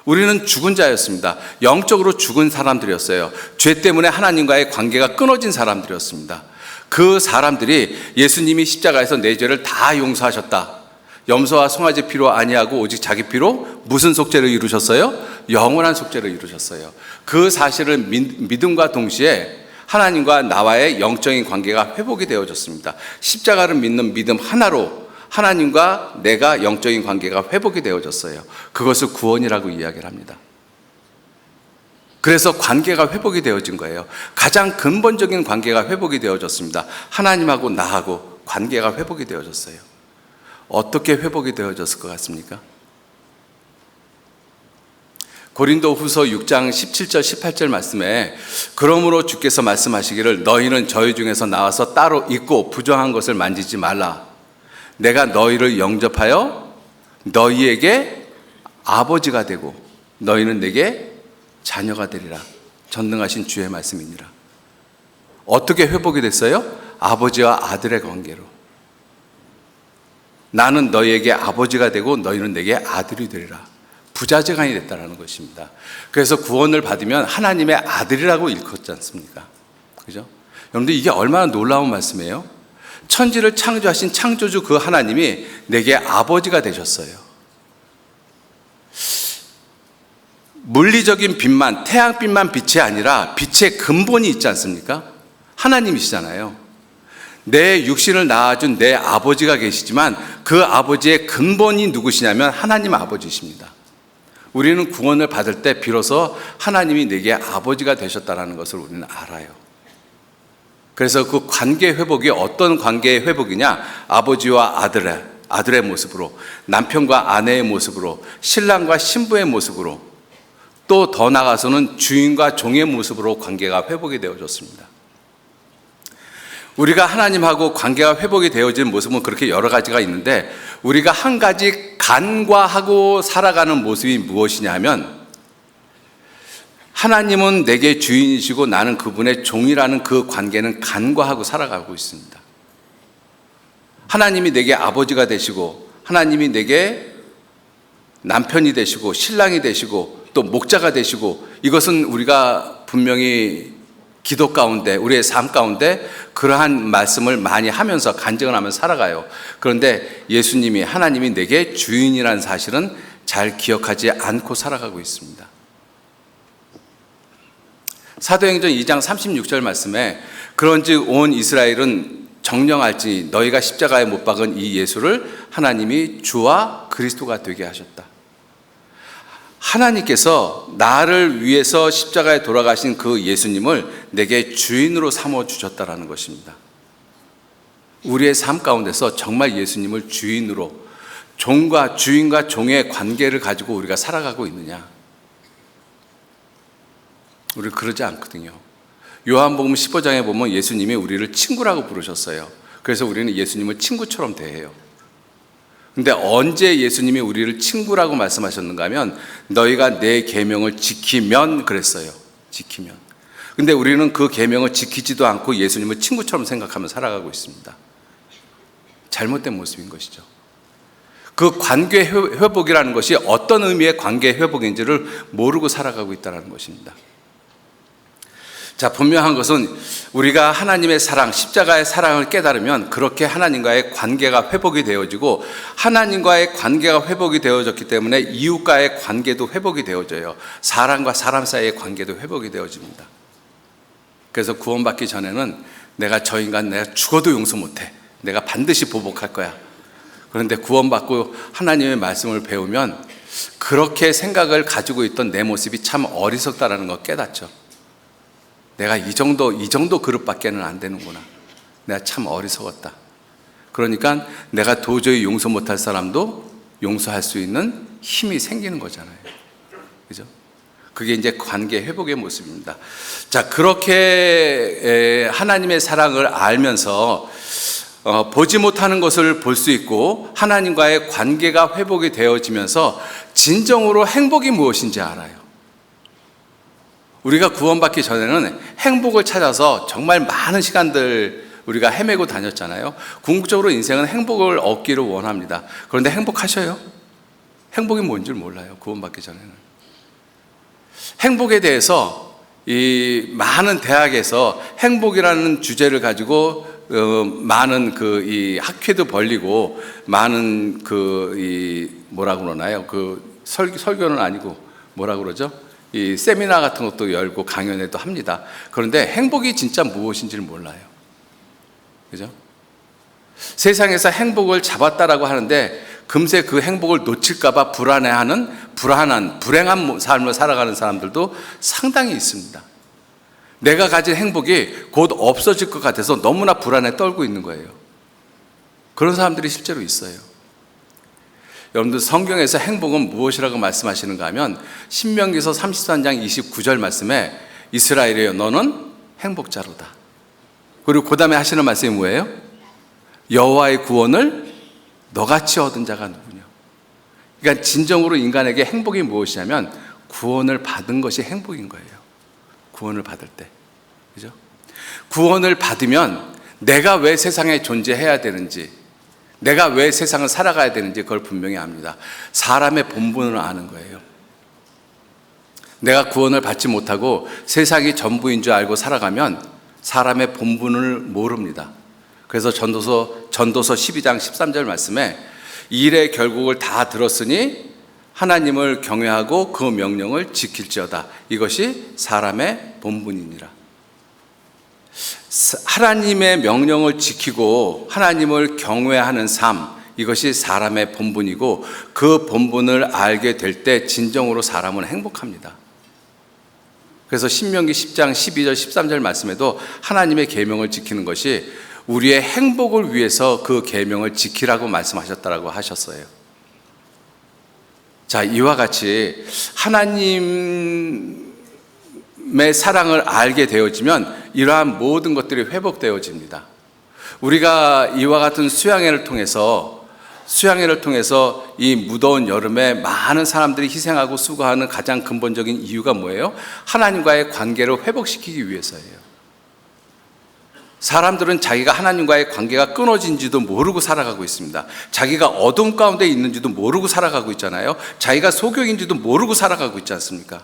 우리는 죽은 자였습니다. 영적으로 죽은 사람들이었어요. 죄 때문에 하나님과의 관계가 끊어진 사람들이었습니다. 그 사람들이 예수님이 십자가에서 내 죄를 다 용서하셨다, 염소와 송아지 피로 아니하고 오직 자기 피로 무슨 속죄를 이루셨어요? 영원한 속죄를 이루셨어요. 그 사실을 믿음과 동시에 하나님과 나와의 영적인 관계가 회복이 되어졌습니다. 십자가를 믿는 믿음 하나로 하나님과 내가 영적인 관계가 회복이 되어졌어요. 그것을 구원이라고 이야기를 합니다. 그래서 관계가 회복이 되어진 거예요. 가장 근본적인 관계가 회복이 되어졌습니다. 하나님하고 나하고 관계가 회복이 되어졌어요. 어떻게 회복이 되어졌을 것 같습니까? 고린도 후서 6장 17절 18절 말씀에 그러므로 주께서 말씀하시기를 너희는 저희 중에서 나와서 따로 있고 부정한 것을 만지지 말라. 내가 너희를 영접하여 너희에게 아버지가 되고 너희는 내게 자녀가 되리라. 전능하신 주의 말씀이니라. 어떻게 회복이 됐어요? 아버지와 아들의 관계로. 나는 너희에게 아버지가 되고 너희는 내게 아들이 되리라. 부자재간이 됐다는 것입니다. 그래서 구원을 받으면 하나님의 아들이라고 일컫지 않습니까? 그죠? 여러분들, 이게 얼마나 놀라운 말씀이에요? 천지를 창조하신 창조주 그 하나님이 내게 아버지가 되셨어요. 물리적인 빛만, 태양빛만 빛이 아니라 빛의 근본이 있지 않습니까? 하나님이시잖아요. 내 육신을 낳아준 내 아버지가 계시지만 그 아버지의 근본이 누구시냐면 하나님 아버지십니다. 우리는 구원을 받을 때 비로소 하나님이 내게 아버지가 되셨다는 것을 우리는 알아요. 그래서 그 관계 회복이 어떤 관계의 회복이냐? 아버지와 아들의 모습으로, 남편과 아내의 모습으로, 신랑과 신부의 모습으로, 또 더 나아가서는 주인과 종의 모습으로 관계가 회복이 되어졌습니다. 우리가 하나님하고 관계가 회복이 되어지는 모습은 그렇게 여러 가지가 있는데, 우리가 한 가지 간과하고 살아가는 모습이 무엇이냐 하면, 하나님은 내게 주인이시고 나는 그분의 종이라는 그 관계는 간과하고 살아가고 있습니다. 하나님이 내게 아버지가 되시고, 하나님이 내게 남편이 되시고, 신랑이 되시고, 또 목자가 되시고, 이것은 우리가 분명히 기도 가운데, 우리의 삶 가운데 그러한 말씀을 많이 하면서 간증을 하면서 살아가요. 그런데 예수님이, 하나님이 내게 주인이라는 사실은 잘 기억하지 않고 살아가고 있습니다. 사도행전 2장 36절 말씀에, 그런즉 온 이스라엘은 정령할지니 너희가 십자가에 못 박은 이 예수를 하나님이 주와 그리스도가 되게 하셨다. 하나님께서 나를 위해서 십자가에 돌아가신 그 예수님을 내게 주인으로 삼아 주셨다라는 것입니다. 우리의 삶 가운데서 정말 예수님을 주인으로, 주인과 종의 관계를 가지고 우리가 살아가고 있느냐? 우리 그러지 않거든요. 요한복음 15장에 보면 예수님이 우리를 친구라고 부르셨어요. 그래서 우리는 예수님을 친구처럼 대해요. 근데 언제 예수님이 우리를 친구라고 말씀하셨는가 하면, 너희가 내 계명을 지키면 그랬어요. 지키면. 근데 우리는 그 계명을 지키지도 않고 예수님을 친구처럼 생각하며 살아가고 있습니다. 잘못된 모습인 것이죠. 그 관계 회복이라는 것이 어떤 의미의 관계 회복인지를 모르고 살아가고 있다는 것입니다. 자, 분명한 것은 우리가 하나님의 사랑, 십자가의 사랑을 깨달으면 그렇게 하나님과의 관계가 회복이 되어지고, 하나님과의 관계가 회복이 되어졌기 때문에 이웃과의 관계도 회복이 되어져요. 사람과 사람 사이의 관계도 회복이 되어집니다. 그래서 구원받기 전에는 내가 저 인간 내가 죽어도 용서 못해, 내가 반드시 보복할 거야. 그런데 구원받고 하나님의 말씀을 배우면 그렇게 생각을 가지고 있던 내 모습이 참 어리석다라는 걸 깨닫죠. 내가 이 정도 그릇밖에는 안 되는구나. 내가 참 어리석었다. 그러니까 내가 도저히 용서 못할 사람도 용서할 수 있는 힘이 생기는 거잖아요. 그죠? 그게 이제 관계 회복의 모습입니다. 자, 그렇게 하나님의 사랑을 알면서 보지 못하는 것을 볼 수 있고, 하나님과의 관계가 회복이 되어지면서 진정으로 행복이 무엇인지 알아요. 우리가 구원받기 전에는 행복을 찾아서 정말 많은 시간들 우리가 헤매고 다녔잖아요. 궁극적으로 인생은 행복을 얻기를 원합니다. 그런데 행복하셔요? 행복이 뭔지 몰라요. 구원받기 전에는. 행복에 대해서 이 많은 대학에서 행복이라는 주제를 가지고 많은 이 학회도 벌리고, 많은 뭐라고 그러나요? 설교는 아니고 뭐라고 그러죠? 이 세미나 같은 것도 열고 강연회도 합니다. 그런데 행복이 진짜 무엇인지를 몰라요. 그죠? 세상에서 행복을 잡았다라고 하는데 금세 그 행복을 놓칠까봐 불안한 삶을 살아가는 사람들도 상당히 있습니다. 내가 가진 행복이 곧 없어질 것 같아서 너무나 불안에 떨고 있는 거예요. 그런 사람들이 실제로 있어요. 여러분들, 성경에서 행복은 무엇이라고 말씀하시는가 하면, 신명기서 33장 29절 말씀에 이스라엘이여 너는 행복자로다. 그리고 그 다음에 하시는 말씀이 뭐예요? 여호와의 구원을 너같이 얻은 자가 누구냐. 그러니까 진정으로 인간에게 행복이 무엇이냐면 구원을 받은 것이 행복인 거예요. 구원을 받을 때. 그죠? 구원을 받으면 내가 왜 세상에 존재해야 되는지, 내가 왜 세상을 살아가야 되는지 그걸 분명히 압니다. 사람의 본분을 아는 거예요. 내가 구원을 받지 못하고 세상이 전부인 줄 알고 살아가면 사람의 본분을 모릅니다. 그래서 전도서 12장 13절 말씀에 일의 결국을 다 들었으니 하나님을 경외하고 그 명령을 지킬지어다. 이것이 사람의 본분이니라. 하나님의 명령을 지키고 하나님을 경외하는 삶, 이것이 사람의 본분이고, 그 본분을 알게 될 때 진정으로 사람은 행복합니다. 그래서 신명기 10장 12절 13절 말씀에도 하나님의 계명을 지키는 것이 우리의 행복을 위해서 그 계명을 지키라고 말씀하셨다라고 하셨어요. 자, 이와 같이 하나님의 사랑을 알게 되어지면 이러한 모든 것들이 회복되어집니다. 우리가 이와 같은 수양회를 통해서 이 무더운 여름에 많은 사람들이 희생하고 수고하는 가장 근본적인 이유가 뭐예요? 하나님과의 관계를 회복시키기 위해서예요. 사람들은 자기가 하나님과의 관계가 끊어진지도 모르고 살아가고 있습니다. 자기가 어둠 가운데 있는지도 모르고 살아가고 있잖아요. 자기가 소경인지도 모르고 살아가고 있지 않습니까?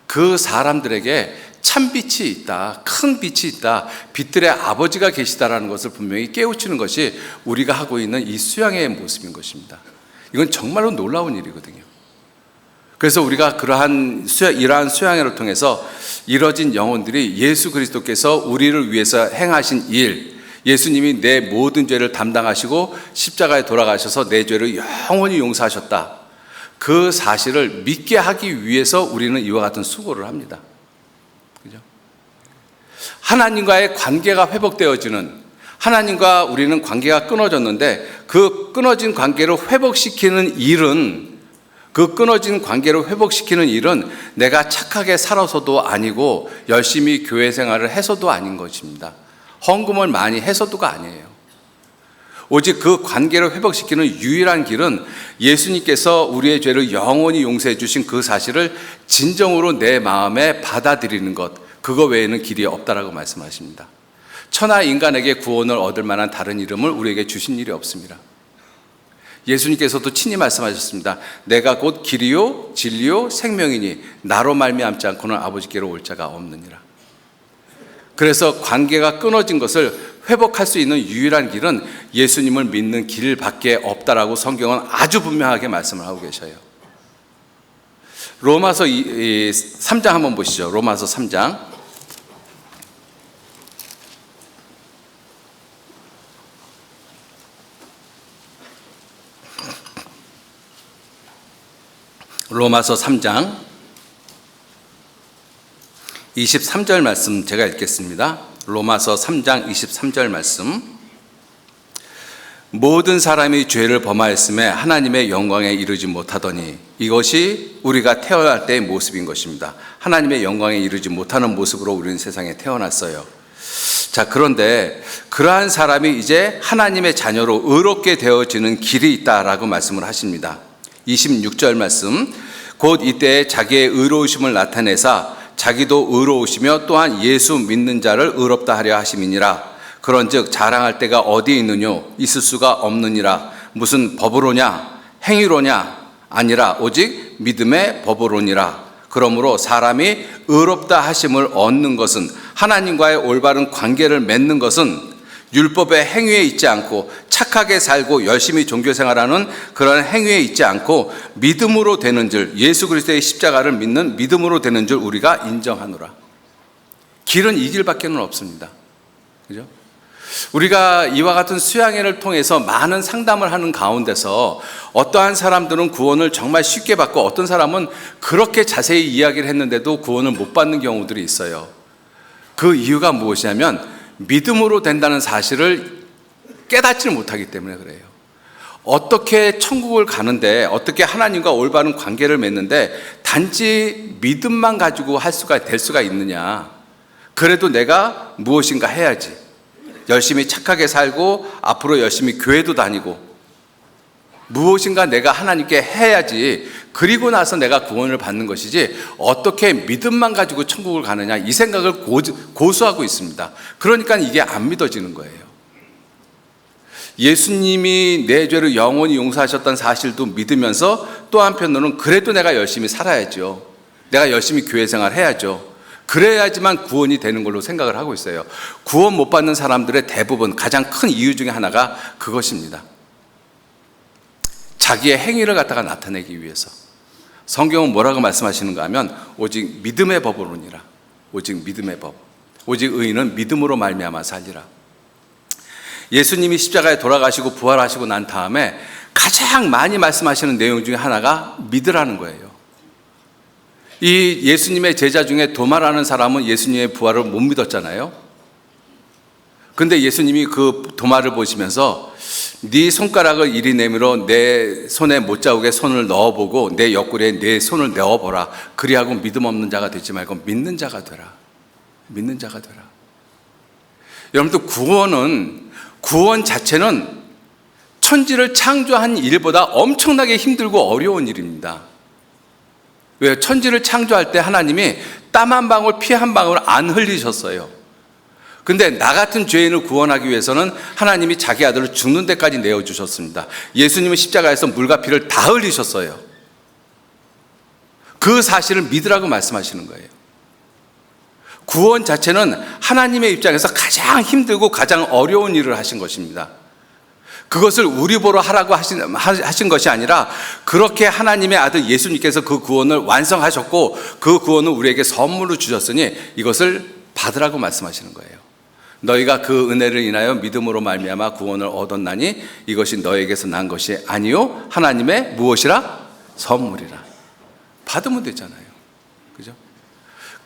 그 사람들에게 참 빛이 있다, 큰 빛이 있다, 빛들의 아버지가 계시다라는 것을 분명히 깨우치는 것이 우리가 하고 있는 이 수양회의 모습인 것입니다. 이건 정말로 놀라운 일이거든요. 그래서 우리가 이러한 수양회를 통해서 이뤄진 영혼들이 예수 그리스도께서 우리를 위해서 행하신 일, 예수님이 내 모든 죄를 담당하시고 십자가에 돌아가셔서 내 죄를 영원히 용서하셨다, 그 사실을 믿게 하기 위해서 우리는 이와 같은 수고를 합니다. 그죠? 하나님과의 관계가 회복되어지는, 하나님과 우리는 관계가 끊어졌는데 그 끊어진 관계를 회복시키는 일은, 내가 착하게 살아서도 아니고 열심히 교회 생활을 해서도 아닌 것입니다. 헌금을 많이 해서도가 아니에요. 오직 그 관계를 회복시키는 유일한 길은 예수님께서 우리의 죄를 영원히 용서해 주신 그 사실을 진정으로 내 마음에 받아들이는 것, 그거 외에는 길이 없다라고 말씀하십니다. 천하 인간에게 구원을 얻을 만한 다른 이름을 우리에게 주신 일이 없습니다. 예수님께서도 친히 말씀하셨습니다. 내가 곧 길이요 진리요 생명이니 나로 말미암지 않고는 아버지께로 올 자가 없느니라. 그래서 관계가 끊어진 것을 회복할 수 있는 유일한 길은 예수님을 믿는 길밖에 없다라고 성경은 아주 분명하게 말씀을 하고 계셔요. 로마서 3장 한번 보시죠. 로마서 3장. 로마서 3장 23절 말씀 제가 읽겠습니다. 로마서 3장 23절 말씀. 모든 사람이 죄를 범하였음에 하나님의 영광에 이르지 못하더니 이것이 우리가 태어날 때의 모습인 것입니다. 하나님의 영광에 이르지 못하는 모습으로 우리는 세상에 태어났어요. 자, 그런데 그러한 사람이 이제 하나님의 자녀로 의롭게 되어지는 길이 있다라고 말씀을 하십니다. 26절 말씀. 곧 이때에 자기의 의로우심을 나타내사 자기도 의로우시며 또한 예수 믿는 자를 의롭다 하려 하심이니라. 그런즉 자랑할 때가 어디 있느뇨? 있을 수가 없느니라. 무슨 법으로냐? 행위로냐? 아니라 오직 믿음의 법으로니라. 그러므로 사람이 의롭다 하심을 얻는 것은, 하나님과의 올바른 관계를 맺는 것은 율법의 행위에 있지 않고 착하게 살고 열심히 종교생활하는 그런 행위에 있지 않고 믿음으로 되는 줄, 예수 그리스도의 십자가를 믿는 믿음으로 되는 줄 우리가 인정하노라. 길은 이 길밖에는 없습니다. 그죠? 우리가 이와 같은 수양회를 통해서 많은 상담을 하는 가운데서 어떠한 사람들은 구원을 정말 쉽게 받고 어떤 사람은 그렇게 자세히 이야기를 했는데도 구원을 못 받는 경우들이 있어요. 그 이유가 무엇이냐면 믿음으로 된다는 사실을 깨닫지 못하기 때문에 그래요. 어떻게 천국을 가는데, 어떻게 하나님과 올바른 관계를 맺는데 단지 믿음만 가지고 될 수가 있느냐. 그래도 내가 무엇인가 해야지. 열심히 착하게 살고 앞으로 열심히 교회도 다니고 무엇인가 내가 하나님께 해야지, 그리고 나서 내가 구원을 받는 것이지 어떻게 믿음만 가지고 천국을 가느냐, 이 생각을 고수하고 있습니다. 그러니까 이게 안 믿어지는 거예요. 예수님이 내 죄를 영원히 용서하셨다는 사실도 믿으면서 또 한편으로는 그래도 내가 열심히 살아야죠. 내가 열심히 교회 생활 해야죠. 그래야지만 구원이 되는 걸로 생각을 하고 있어요. 구원 못 받는 사람들의 대부분 가장 큰 이유 중에 하나가 그것입니다. 자기의 행위를 갖다가 나타내기 위해서. 성경은 뭐라고 말씀하시는가 하면 오직 믿음의 법으로니라. 오직 믿음의 법. 오직 의인은 믿음으로 말미암아 살리라. 예수님이 십자가에 돌아가시고 부활하시고 난 다음에 가장 많이 말씀하시는 내용 중에 하나가 믿으라는 거예요. 이 예수님의 제자 중에 도마라는 사람은 예수님의 부활을 못 믿었잖아요. 근데 예수님이 그 도마를 보시면서 네 손가락을 이리 내밀어 내 손에 못자국에 손을 넣어보고 내 옆구리에 내 손을 넣어보라. 그리하고 믿음 없는 자가 되지 말고 믿는 자가 되라. 믿는 자가 되라. 여러분들 구원 자체는 천지를 창조한 일보다 엄청나게 힘들고 어려운 일입니다. 왜? 천지를 창조할 때 하나님이 땀 한 방울, 피 한 방울 안 흘리셨어요. 근데 나 같은 죄인을 구원하기 위해서는 하나님이 자기 아들을 죽는 데까지 내어주셨습니다. 예수님은 십자가에서 물과 피를 다 흘리셨어요. 그 사실을 믿으라고 말씀하시는 거예요. 구원 자체는 하나님의 입장에서 가장 힘들고 가장 어려운 일을 하신 것입니다. 그것을 우리 보러 하라고 하신 것이 아니라 그렇게 하나님의 아들 예수님께서 그 구원을 완성하셨고 그 구원을 우리에게 선물로 주셨으니 이것을 받으라고 말씀하시는 거예요. 너희가 그 은혜를 인하여 믿음으로 말미암아 구원을 얻었나니 이것이 너에게서 난 것이 아니요 하나님의 무엇이라? 선물이라. 받으면 되잖아요. 그죠?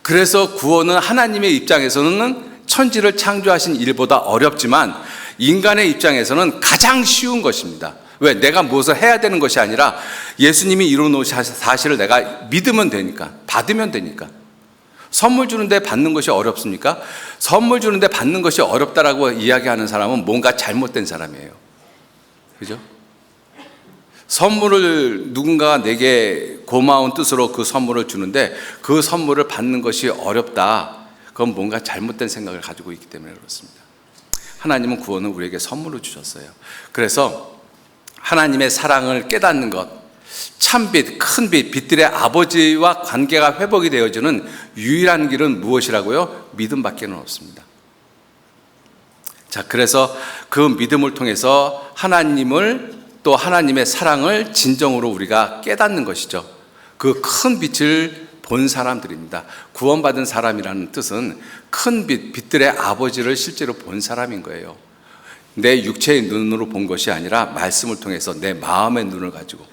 그래서 구원은 하나님의 입장에서는 천지를 창조하신 일보다 어렵지만 인간의 입장에서는 가장 쉬운 것입니다. 왜? 내가 무엇을 해야 되는 것이 아니라 예수님이 이루어놓으신 사실을 내가 믿으면 되니까, 받으면 되니까. 선물 주는데 받는 것이 어렵습니까? 선물 주는데 받는 것이 어렵다라고 이야기하는 사람은 뭔가 잘못된 사람이에요. 그죠? 선물을 누군가가 내게 고마운 뜻으로 그 선물을 주는데 그 선물을 받는 것이 어렵다. 그건 뭔가 잘못된 생각을 가지고 있기 때문에 그렇습니다. 하나님은 구원을 우리에게 선물로 주셨어요. 그래서 하나님의 사랑을 깨닫는 것, 참빛, 큰빛, 빛들의 아버지와 관계가 회복이 되어지는 유일한 길은 무엇이라고요? 믿음밖에는 없습니다. 자, 그래서 그 믿음을 통해서 하나님을 또 하나님의 사랑을 진정으로 우리가 깨닫는 것이죠. 그 큰 빛을 본 사람들입니다. 구원받은 사람이라는 뜻은 큰 빛, 빛들의 아버지를 실제로 본 사람인 거예요. 내 육체의 눈으로 본 것이 아니라 말씀을 통해서 내 마음의 눈을 가지고.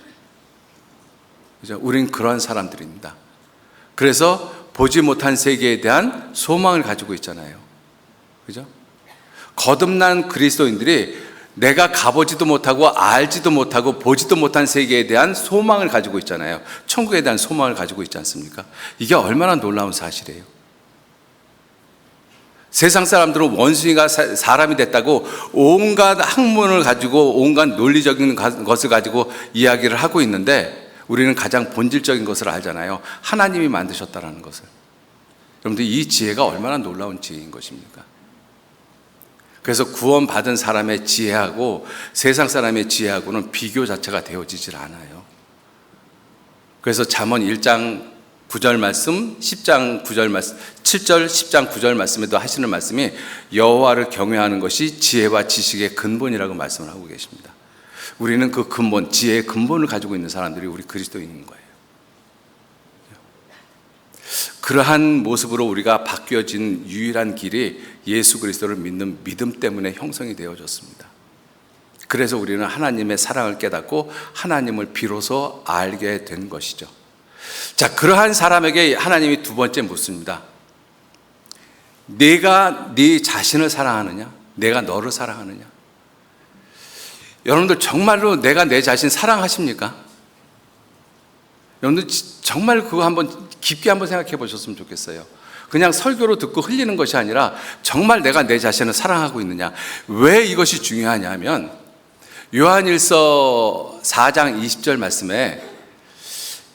그죠? 우린 그런 사람들입니다. 그래서 보지 못한 세계에 대한 소망을 가지고 있잖아요. 그죠? 거듭난 그리스도인들이 내가 가보지도 못하고 알지도 못하고 보지도 못한 세계에 대한 소망을 가지고 있잖아요. 천국에 대한 소망을 가지고 있지 않습니까? 이게 얼마나 놀라운 사실이에요. 세상 사람들은 원숭이가 사람이 됐다고 온갖 학문을 가지고 온갖 논리적인 것을 가지고 이야기를 하고 있는데 우리는 가장 본질적인 것을 알잖아요. 하나님이 만드셨다라는 것을. 여러분들 이 지혜가 얼마나 놀라운 지혜인 것입니까? 그래서 구원받은 사람의 지혜하고 세상 사람의 지혜하고는 비교 자체가 되어지질 않아요. 그래서 잠언 1장 9절 말씀, 10장 9절 말씀, 7절 10장 9절 말씀에도 하시는 말씀이 여호와를 경외하는 것이 지혜와 지식의 근본이라고 말씀을 하고 계십니다. 우리는 그 근본, 지혜의 근본을 가지고 있는 사람들이 우리 그리스도인인 거예요. 그러한 모습으로 우리가 바뀌어진 유일한 길이 예수 그리스도를 믿는 믿음 때문에 형성이 되어졌습니다. 그래서 우리는 하나님의 사랑을 깨닫고 하나님을 비로소 알게 된 것이죠. 자, 그러한 사람에게 하나님이 두 번째 묻습니다. 내가 네 자신을 사랑하느냐? 내가 너를 사랑하느냐? 여러분들 정말로 내가 내 자신 사랑하십니까? 여러분들 정말 그거 한번 깊게 한번 생각해 보셨으면 좋겠어요. 그냥 설교로 듣고 흘리는 것이 아니라 정말 내가 내 자신을 사랑하고 있느냐. 왜 이것이 중요하냐면 요한일서 4장 20절 말씀에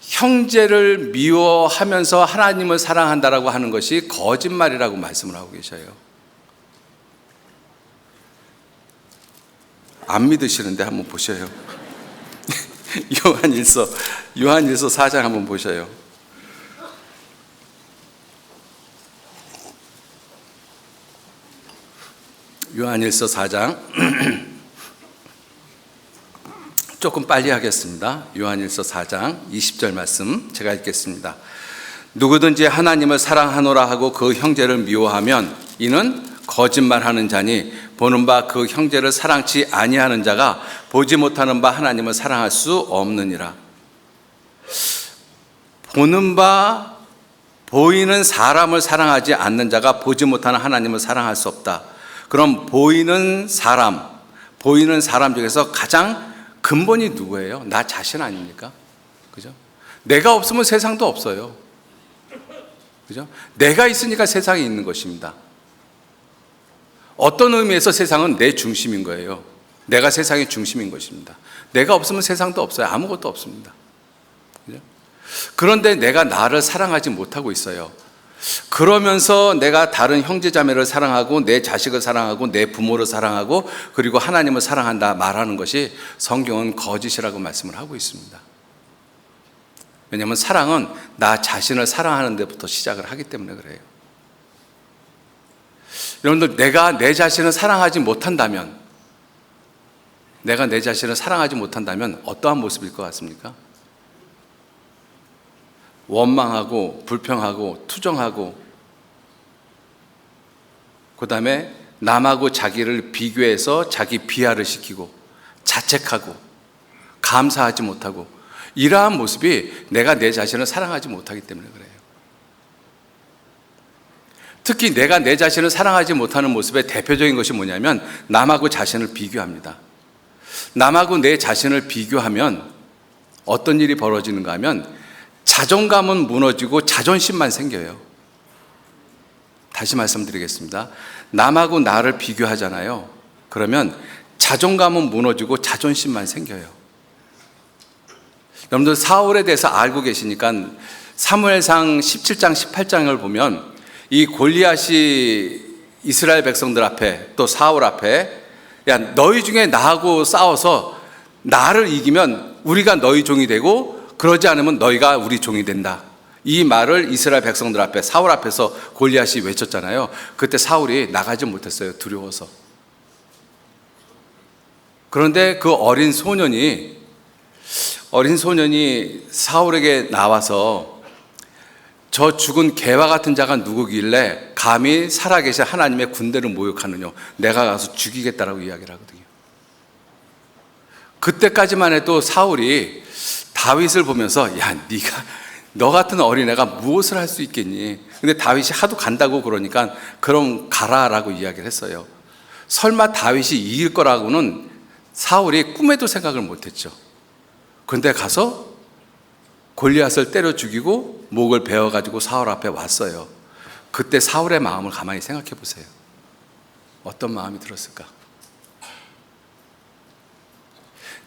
형제를 미워하면서 하나님을 사랑한다라고 하는 것이 거짓말이라고 말씀을 하고 계셔요. 안 믿으시는데 한번 보셔요. 요한일서 4장 한번 보셔요. 요한일서 4장 조금 빨리 하겠습니다. 요한일서 4장 20절 말씀 제가 읽겠습니다. 누구든지 하나님을 사랑하노라 하고 그 형제를 미워하면 이는 거짓말하는 자니 보는 바 그 형제를 사랑치 아니하는 자가 보지 못하는 바 하나님을 사랑할 수 없느니라. 보이는 사람을 사랑하지 않는 자가 보지 못하는 하나님을 사랑할 수 없다. 그럼 보이는 사람 중에서 가장 근본이 누구예요? 나 자신 아닙니까? 그죠? 내가 없으면 세상도 없어요. 그죠? 내가 있으니까 세상이 있는 것입니다. 어떤 의미에서 세상은 내 중심인 거예요. 내가 세상의 중심인 것입니다. 내가 없으면 세상도 없어요. 아무것도 없습니다. 그런데 내가 나를 사랑하지 못하고 있어요. 그러면서 내가 다른 형제자매를 사랑하고 내 자식을 사랑하고 내 부모를 사랑하고 그리고 하나님을 사랑한다 말하는 것이 성경은 거짓이라고 말씀을 하고 있습니다. 왜냐하면 사랑은 나 자신을 사랑하는 데부터 시작을 하기 때문에 그래요. 여러분들, 내가 내 자신을 사랑하지 못한다면 어떠한 모습일 것 같습니까? 원망하고 불평하고 투정하고, 그 다음에 남하고 자기를 비교해서 자기 비하를 시키고 자책하고 감사하지 못하고, 이러한 모습이 내가 내 자신을 사랑하지 못하기 때문에 그래요. 특히 내가 내 자신을 사랑하지 못하는 모습의 대표적인 것이 뭐냐면 남하고 자신을 비교합니다. 남하고 내 자신을 비교하면 어떤 일이 벌어지는가 하면 자존감은 무너지고 자존심만 생겨요. 다시 말씀드리겠습니다. 남하고 나를 비교하잖아요. 그러면 자존감은 무너지고 자존심만 생겨요. 여러분들, 사울에 대해서 알고 계시니까 사무엘상 17장 18장을 보면 이 골리앗이 이스라엘 백성들 앞에 또 사울 앞에, 야, 너희 중에 나하고 싸워서 나를 이기면 우리가 너희 종이 되고 그러지 않으면 너희가 우리 종이 된다. 이 말을 이스라엘 백성들 앞에, 사울 앞에서 골리앗이 외쳤잖아요. 그때 사울이 나가지 못했어요. 두려워서. 그런데 그 어린 소년이 사울에게 나와서 저 죽은 개와 같은 자가 누구길래 감히 살아계신 하나님의 군대를 모욕하느냐, 내가 가서 죽이겠다라고 이야기를 하거든요. 그때까지만 해도 사울이 다윗을 보면서, 야, 너 같은 어린애가 무엇을 할 수 있겠니? 근데 다윗이 하도 간다고 그러니까 그럼 가라라고 이야기를 했어요. 설마 다윗이 이길 거라고는 사울이 꿈에도 생각을 못했죠. 그런데 가서 골리앗을 때려 죽이고 목을 베어가지고 사울 앞에 왔어요. 그때 사울의 마음을 가만히 생각해 보세요. 어떤 마음이 들었을까?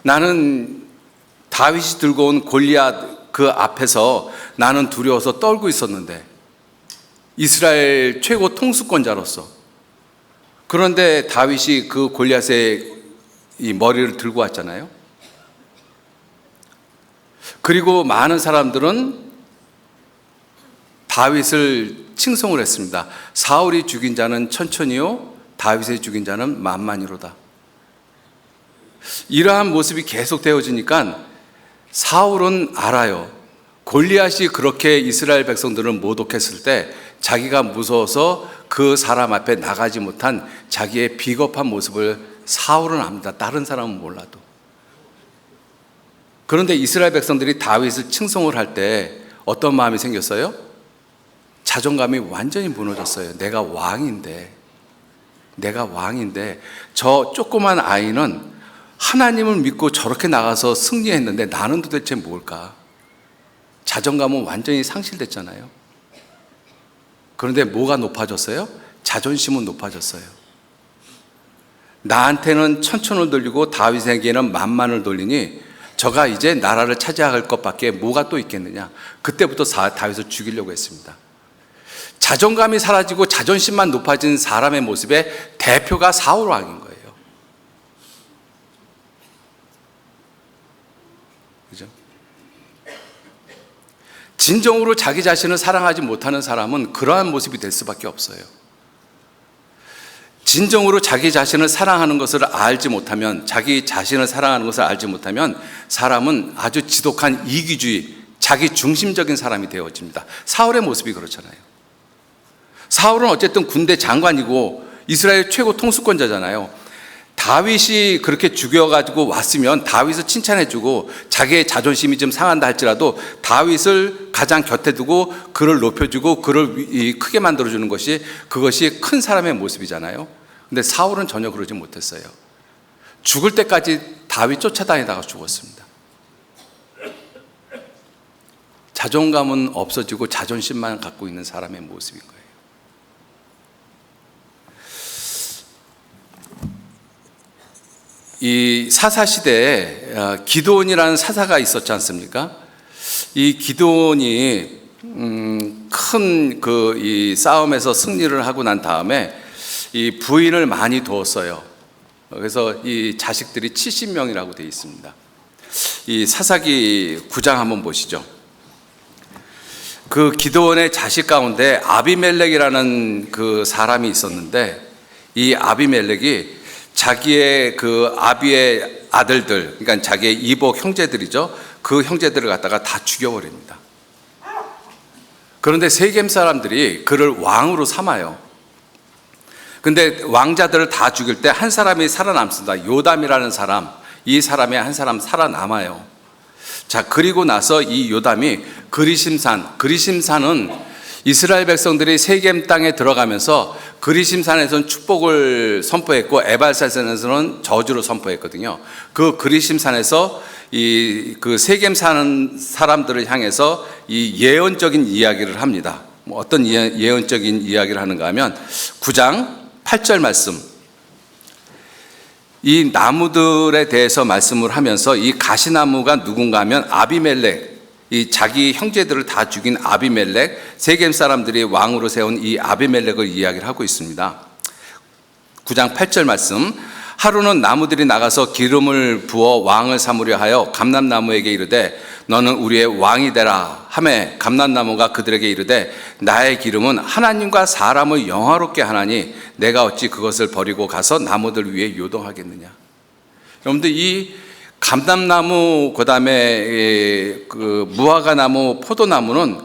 나는 다윗이 들고 온 골리앗 그 앞에서 나는 두려워서 떨고 있었는데, 이스라엘 최고 통수권자로서. 그런데 다윗이 그 골리앗의 이 머리를 들고 왔잖아요. 그리고 많은 사람들은 다윗을 칭송을 했습니다. 사울이 죽인 자는 천천히요, 다윗이 죽인 자는 만만히로다. 이러한 모습이 계속 되어지니까 사울은 알아요. 골리앗이 그렇게 이스라엘 백성들을 모독했을 때 자기가 무서워서 그 사람 앞에 나가지 못한 자기의 비겁한 모습을 사울은 압니다. 다른 사람은 몰라도. 그런데 이스라엘 백성들이 다윗을 칭송을 할 때 어떤 마음이 생겼어요? 자존감이 완전히 무너졌어요. 내가 왕인데 저 조그만 아이는 하나님을 믿고 저렇게 나가서 승리했는데 나는 도대체 뭘까? 자존감은 완전히 상실됐잖아요. 그런데 뭐가 높아졌어요? 자존심은 높아졌어요. 나한테는 천천을 돌리고 다윗에게는 만만을 돌리니 저가 이제 나라를 차지할 것밖에 뭐가 또 있겠느냐. 그때부터 다윗을 죽이려고 했습니다. 자존감이 사라지고 자존심만 높아진 사람의 모습의 대표가 사울 왕인 거예요. 그죠? 진정으로 자기 자신을 사랑하지 못하는 사람은 그러한 모습이 될 수밖에 없어요. 진정으로 자기 자신을 사랑하는 것을 알지 못하면, 자기 자신을 사랑하는 것을 알지 못하면 사람은 아주 지독한 이기주의, 자기 중심적인 사람이 되어집니다. 사울의 모습이 그렇잖아요. 사울은 어쨌든 군대 장관이고 이스라엘 최고 통수권자잖아요. 다윗이 그렇게 죽여가지고 왔으면 다윗을 칭찬해주고 자기의 자존심이 좀 상한다 할지라도 다윗을 가장 곁에 두고 그를 높여주고 그를 크게 만들어주는 것이, 그것이 큰 사람의 모습이잖아요. 근데 사울은 전혀 그러지 못했어요. 죽을 때까지 다윗 쫓아다니다가 죽었습니다. 자존감은 없어지고 자존심만 갖고 있는 사람의 모습인 거예요. 이 사사 시대에 기드온이라는 사사가 있었지 않습니까? 이 기드온이 큰 이 싸움에서 승리를 하고 난 다음에 이 부인을 많이 두었어요. 그래서 이 자식들이 70명이라고 되어 있습니다. 이 사사기 9장 한번 보시죠. 그 기드온의 자식 가운데 아비멜렉이라는 그 사람이 있었는데, 이 아비멜렉이 자기의 그 아비의 아들들, 그러니까 자기의 이복 형제들이죠. 그 형제들을 갖다가 다 죽여버립니다. 그런데 세겜 사람들이 그를 왕으로 삼아요. 근데 왕자들을 다 죽일 때 한 사람이 살아남습니다. 요담이라는 사람, 이 사람의 한 사람 살아남아요. 자, 그리고 나서 이 요담이 그리심산은 이스라엘 백성들이 세겜 땅에 들어가면서 그리심산에서는 축복을 선포했고 에발산에서는 저주를 선포했거든요. 그 그리심산에서 그 세겜 사는 사람들을 향해서 이 예언적인 이야기를 합니다. 어떤 예언적인 이야기를 하는가 하면 9장 8절 말씀, 이 나무들에 대해서 말씀을 하면서 이 가시나무가 누군가 하면 아비멜렉, 이 자기 형제들을 다 죽인 아비멜렉, 세겜 사람들이 왕으로 세운 이 아비멜렉을 이야기를 하고 있습니다. 9장 8절 말씀, 하루는 나무들이 나가서 기름을 부어 왕을 삼으려 하여 감람나무에게 이르되 너는 우리의 왕이 되라 하매 감람나무가 그들에게 이르되 나의 기름은 하나님과 사람을 영화롭게 하나니 내가 어찌 그것을 버리고 가서 나무들 위에 요동하겠느냐. 여러분들, 이 감람나무, 그다음에 그 무화과나무, 포도나무는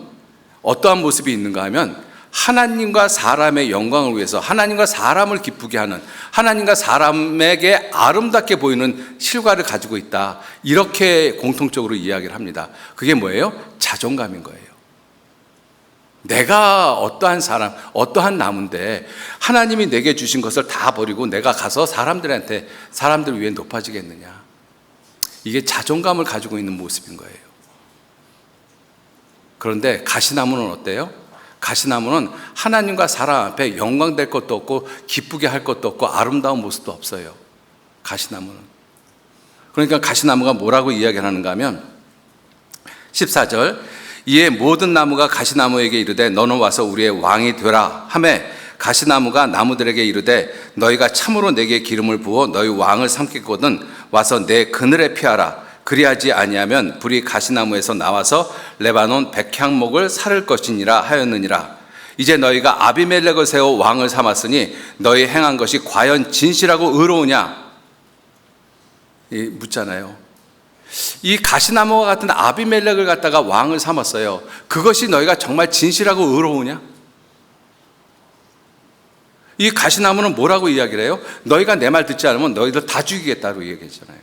어떠한 모습이 있는가 하면 하나님과 사람의 영광을 위해서 하나님과 사람을 기쁘게 하는, 하나님과 사람에게 아름답게 보이는 실과를 가지고 있다, 이렇게 공통적으로 이야기를 합니다. 그게 뭐예요? 자존감인 거예요. 내가 어떠한 사람, 어떠한 나무인데 하나님이 내게 주신 것을 다 버리고 내가 가서 사람들 위해 높아지겠느냐. 이게 자존감을 가지고 있는 모습인 거예요. 그런데 가시나무는 어때요? 가시나무는 하나님과 사람 앞에 영광될 것도 없고 기쁘게 할 것도 없고 아름다운 모습도 없어요. 가시나무는. 그러니까 가시나무가 뭐라고 이야기를 하는가 하면 14절, 이에 모든 나무가 가시나무에게 이르되 너는 와서 우리의 왕이 되라 하매 가시나무가 나무들에게 이르되 너희가 참으로 내게 기름을 부어 너희 왕을 삼겠거든 와서 내 그늘에 피하라. 그리하지 아니하면 불이 가시나무에서 나와서 레바논 백향목을 사를 것이니라 하였느니라. 이제 너희가 아비멜렉을 세워 왕을 삼았으니 너희 행한 것이 과연 진실하고 의로우냐? 묻잖아요. 이 가시나무와 같은 아비멜렉을 갖다가 왕을 삼았어요. 그것이 너희가 정말 진실하고 의로우냐? 이 가시나무는 뭐라고 이야기를 해요? 너희가 내 말 듣지 않으면 너희들 다 죽이겠다고 얘기했잖아요.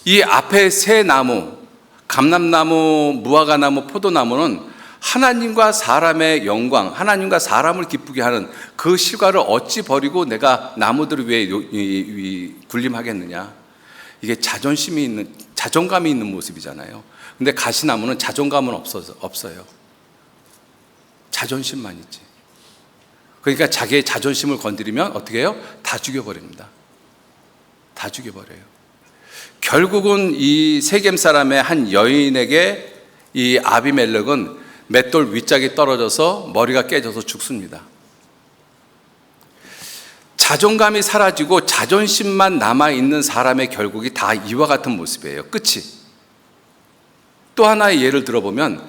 이 앞에 세 나무, 감람나무, 무화과나무, 포도나무는 하나님과 사람의 영광, 하나님과 사람을 기쁘게 하는 그 실과를 어찌 버리고 내가 나무들을 위해 군림하겠느냐. 이게 자존감이 있는 모습이잖아요. 근데 가시나무는 자존감은 없어요. 자존심만 있지. 그러니까 자기의 자존심을 건드리면 어떻게 해요? 다 죽여버립니다. 다 죽여버려요. 결국은 이 세겜 사람의 한 여인에게 이 아비멜렉은 맷돌 윗짝이 떨어져서 머리가 깨져서 죽습니다. 자존감이 사라지고 자존심만 남아있는 사람의 결국이 다 이와 같은 모습이에요. 끝이. 또 하나의 예를 들어보면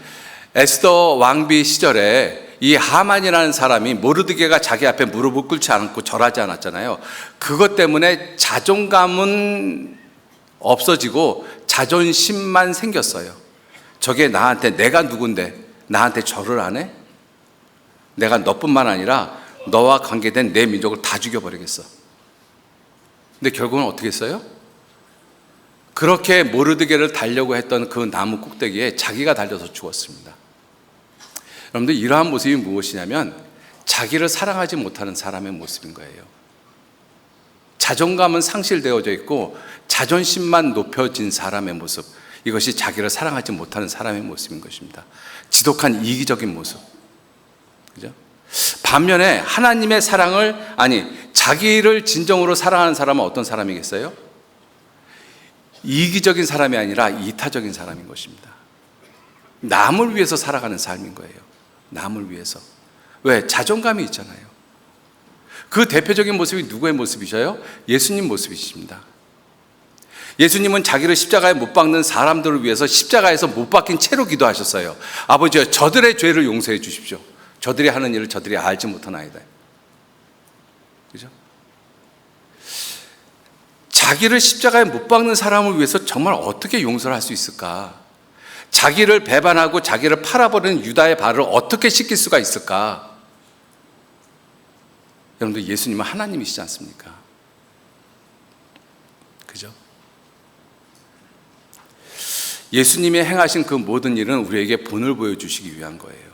에스더 왕비 시절에 이 하만이라는 사람이 모르드게가 자기 앞에 무릎을 꿇지 않고 절하지 않았잖아요. 그것 때문에 자존감은 없어지고 자존심만 생겼어요. 저게 나한테, 내가 누군데 나한테 절을 안 해? 내가 너뿐만 아니라 너와 관계된 내 민족을 다 죽여버리겠어. 근데 결국은 어떻게 했어요? 그렇게 모르드게를 달려고 했던 그 나무 꼭대기에 자기가 달려서 죽었습니다. 여러분들, 이러한 모습이 무엇이냐면 자기를 사랑하지 못하는 사람의 모습인 거예요. 자존감은 상실되어져 있고 자존심만 높여진 사람의 모습, 이것이 자기를 사랑하지 못하는 사람의 모습인 것입니다. 지독한 이기적인 모습. 그죠? 반면에 하나님의 사랑을, 자기를 진정으로 사랑하는 사람은 어떤 사람이겠어요? 이기적인 사람이 아니라 이타적인 사람인 것입니다. 남을 위해서 살아가는 삶인 거예요. 남을 위해서. 왜? 자존감이 있잖아요. 그 대표적인 모습이 누구의 모습이셔요? 예수님 모습이십니다. 예수님은 자기를 십자가에 못 박는 사람들을 위해서 십자가에서 못 박힌 채로 기도하셨어요. 아버지여, 저들의 죄를 용서해 주십시오. 저들이 하는 일을 저들이 알지 못하나이다. 그죠? 자기를 십자가에 못 박는 사람을 위해서 정말 어떻게 용서를 할 수 있을까? 자기를 배반하고 자기를 팔아버리는 유다의 발을 어떻게 씻길 수가 있을까? 여러분들, 예수님은 하나님이시지 않습니까? 그죠? 예수님이 행하신 그 모든 일은 우리에게 본을 보여주시기 위한 거예요.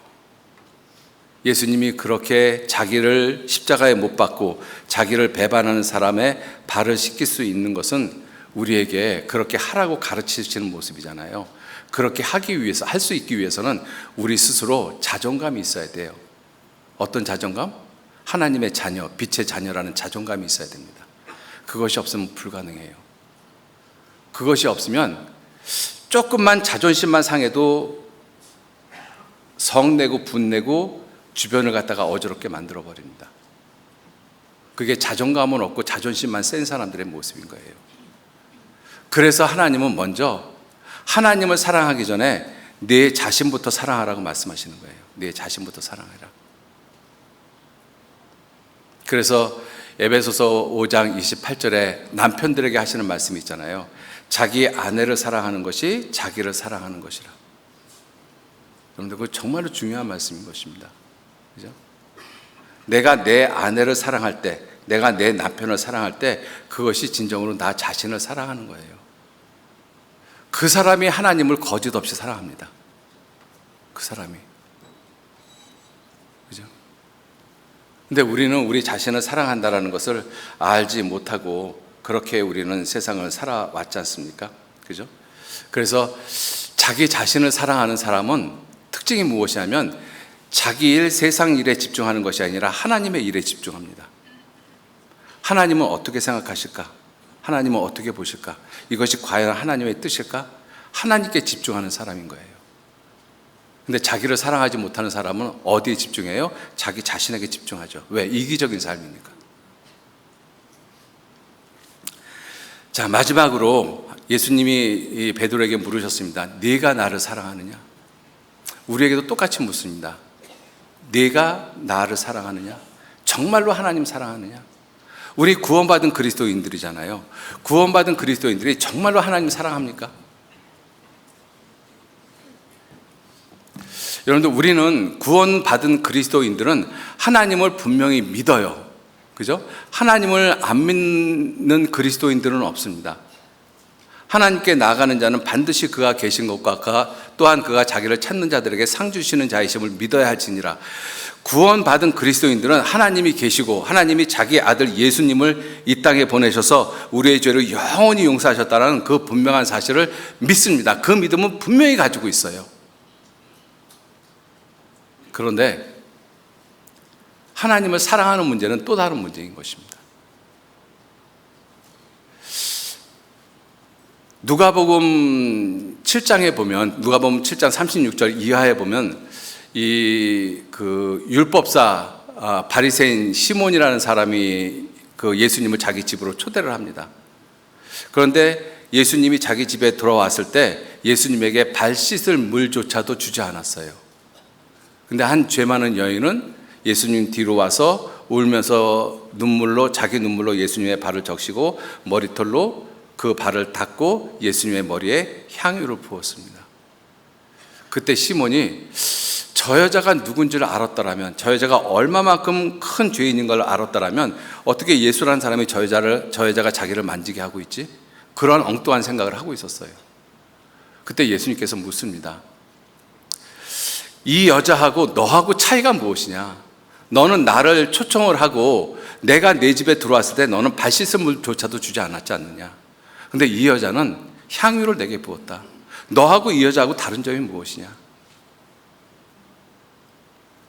예수님이 그렇게 자기를 십자가에 못 박고 자기를 배반하는 사람의 발을 씻길 수 있는 것은 우리에게 그렇게 하라고 가르치시는 모습이잖아요. 그렇게 하기 위해서, 할 수 있기 위해서는 우리 스스로 자존감이 있어야 돼요. 어떤 자존감? 하나님의 자녀, 빛의 자녀라는 자존감이 있어야 됩니다. 그것이 없으면 불가능해요. 그것이 없으면 조금만 자존심만 상해도 성내고 분내고 주변을 갖다가 어지럽게 만들어버립니다. 그게 자존감은 없고 자존심만 센 사람들의 모습인 거예요. 그래서 하나님은 먼저 하나님을 사랑하기 전에 내 자신부터 사랑하라고 말씀하시는 거예요. 내 자신부터 사랑하라. 그래서 에베소서 5장 28절에 남편들에게 하시는 말씀이 있잖아요. 자기 아내를 사랑하는 것이 자기를 사랑하는 것이라. 여러분들, 그거 정말로 중요한 말씀인 것입니다. 그죠? 내가 내 아내를 사랑할 때, 내가 내 남편을 사랑할 때 그것이 진정으로 나 자신을 사랑하는 거예요. 그 사람이 하나님을 거짓 없이 사랑합니다. 그 사람이. 그죠? 근데 우리는 우리 자신을 사랑한다라는 것을 알지 못하고 그렇게 우리는 세상을 살아왔지 않습니까? 그죠? 그래서 자기 자신을 사랑하는 사람은 특징이 무엇이냐면 자기 일, 세상 일에 집중하는 것이 아니라 하나님의 일에 집중합니다. 하나님은 어떻게 생각하실까? 하나님은 어떻게 보실까? 이것이 과연 하나님의 뜻일까? 하나님께 집중하는 사람인 거예요. 근데 자기를 사랑하지 못하는 사람은 어디에 집중해요? 자기 자신에게 집중하죠. 왜? 이기적인 삶이니까. 자, 마지막으로 예수님이 베드로에게 물으셨습니다. 네가 나를 사랑하느냐? 우리에게도 똑같이 묻습니다. 네가 나를 사랑하느냐? 정말로 하나님 사랑하느냐? 우리 구원받은 그리스도인들이잖아요. 구원받은 그리스도인들이 정말로 하나님 사랑합니까? 여러분들, 우리는 구원받은 그리스도인들은 하나님을 분명히 믿어요. 그죠? 하나님을 안 믿는 그리스도인들은 없습니다. 하나님께 나아가는 자는 반드시 그가 계신 것과 또한 그가 자기를 찾는 자들에게 상 주시는 자이심을 믿어야 할지니라. 구원받은 그리스도인들은 하나님이 계시고 하나님이 자기 아들 예수님을 이 땅에 보내셔서 우리의 죄를 영원히 용서하셨다는 그 분명한 사실을 믿습니다. 그 믿음은 분명히 가지고 있어요. 그런데 하나님을 사랑하는 문제는 또 다른 문제인 것입니다. 누가복음 7장에 보면, 누가복음 7장 36절 이하에 보면 그 율법사 바리새인 시몬이라는 사람이 그 예수님을 자기 집으로 초대를 합니다. 그런데 예수님이 자기 집에 들어왔을 때 예수님에게 발 씻을 물조차도 주지 않았어요. 근데 한 죄 많은 여인은 예수님 뒤로 와서 울면서 자기 눈물로 예수님의 발을 적시고 머리털로 그 발을 닦고 예수님의 머리에 향유를 부었습니다. 그때 시몬이 저 여자가 누군지를 알았더라면, 저 여자가 얼마만큼 큰 죄인인 걸 알았더라면 어떻게 예수라는 사람이 저 여자가 자기를 만지게 하고 있지? 그런 엉뚱한 생각을 하고 있었어요. 그때 예수님께서 묻습니다. 이 여자하고 너하고 차이가 무엇이냐? 너는 나를 초청을 하고 내가 내 집에 들어왔을 때 너는 발 씻을 물조차도 주지 않았지 않느냐? 근데 이 여자는 향유를 내게 부었다. 너하고 이 여자하고 다른 점이 무엇이냐?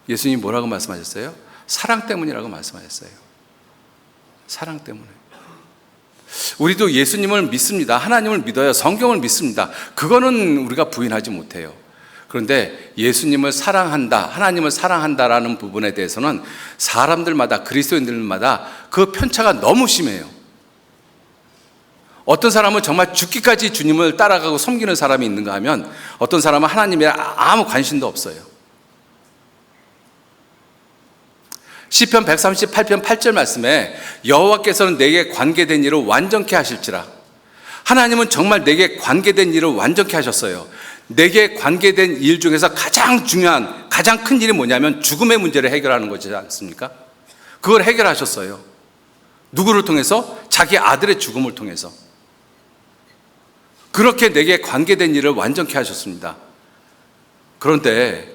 예수님이 뭐라고 말씀하셨어요? 사랑 때문이라고 말씀하셨어요. 사랑 때문에. 우리도 예수님을 믿습니다. 하나님을 믿어요. 성경을 믿습니다. 그거는 우리가 부인하지 못해요. 그런데 예수님을 사랑한다, 하나님을 사랑한다라는 부분에 대해서는 사람들마다, 그리스도인들마다 그 편차가 너무 심해요. 어떤 사람은 정말 죽기까지 주님을 따라가고 섬기는 사람이 있는가 하면 어떤 사람은 하나님에 아무 관심도 없어요. 시편 138편 8절 말씀에 여호와께서는 내게 관계된 일을 완전케 하실지라. 하나님은 정말 내게 관계된 일을 완전케 하셨어요. 내게 관계된 일 중에서 가장 중요한, 가장 큰 일이 뭐냐면 죽음의 문제를 해결하는 거지 않습니까? 그걸 해결하셨어요. 누구를 통해서? 자기 아들의 죽음을 통해서. 그렇게 내게 관계된 일을 완전케 하셨습니다. 그런데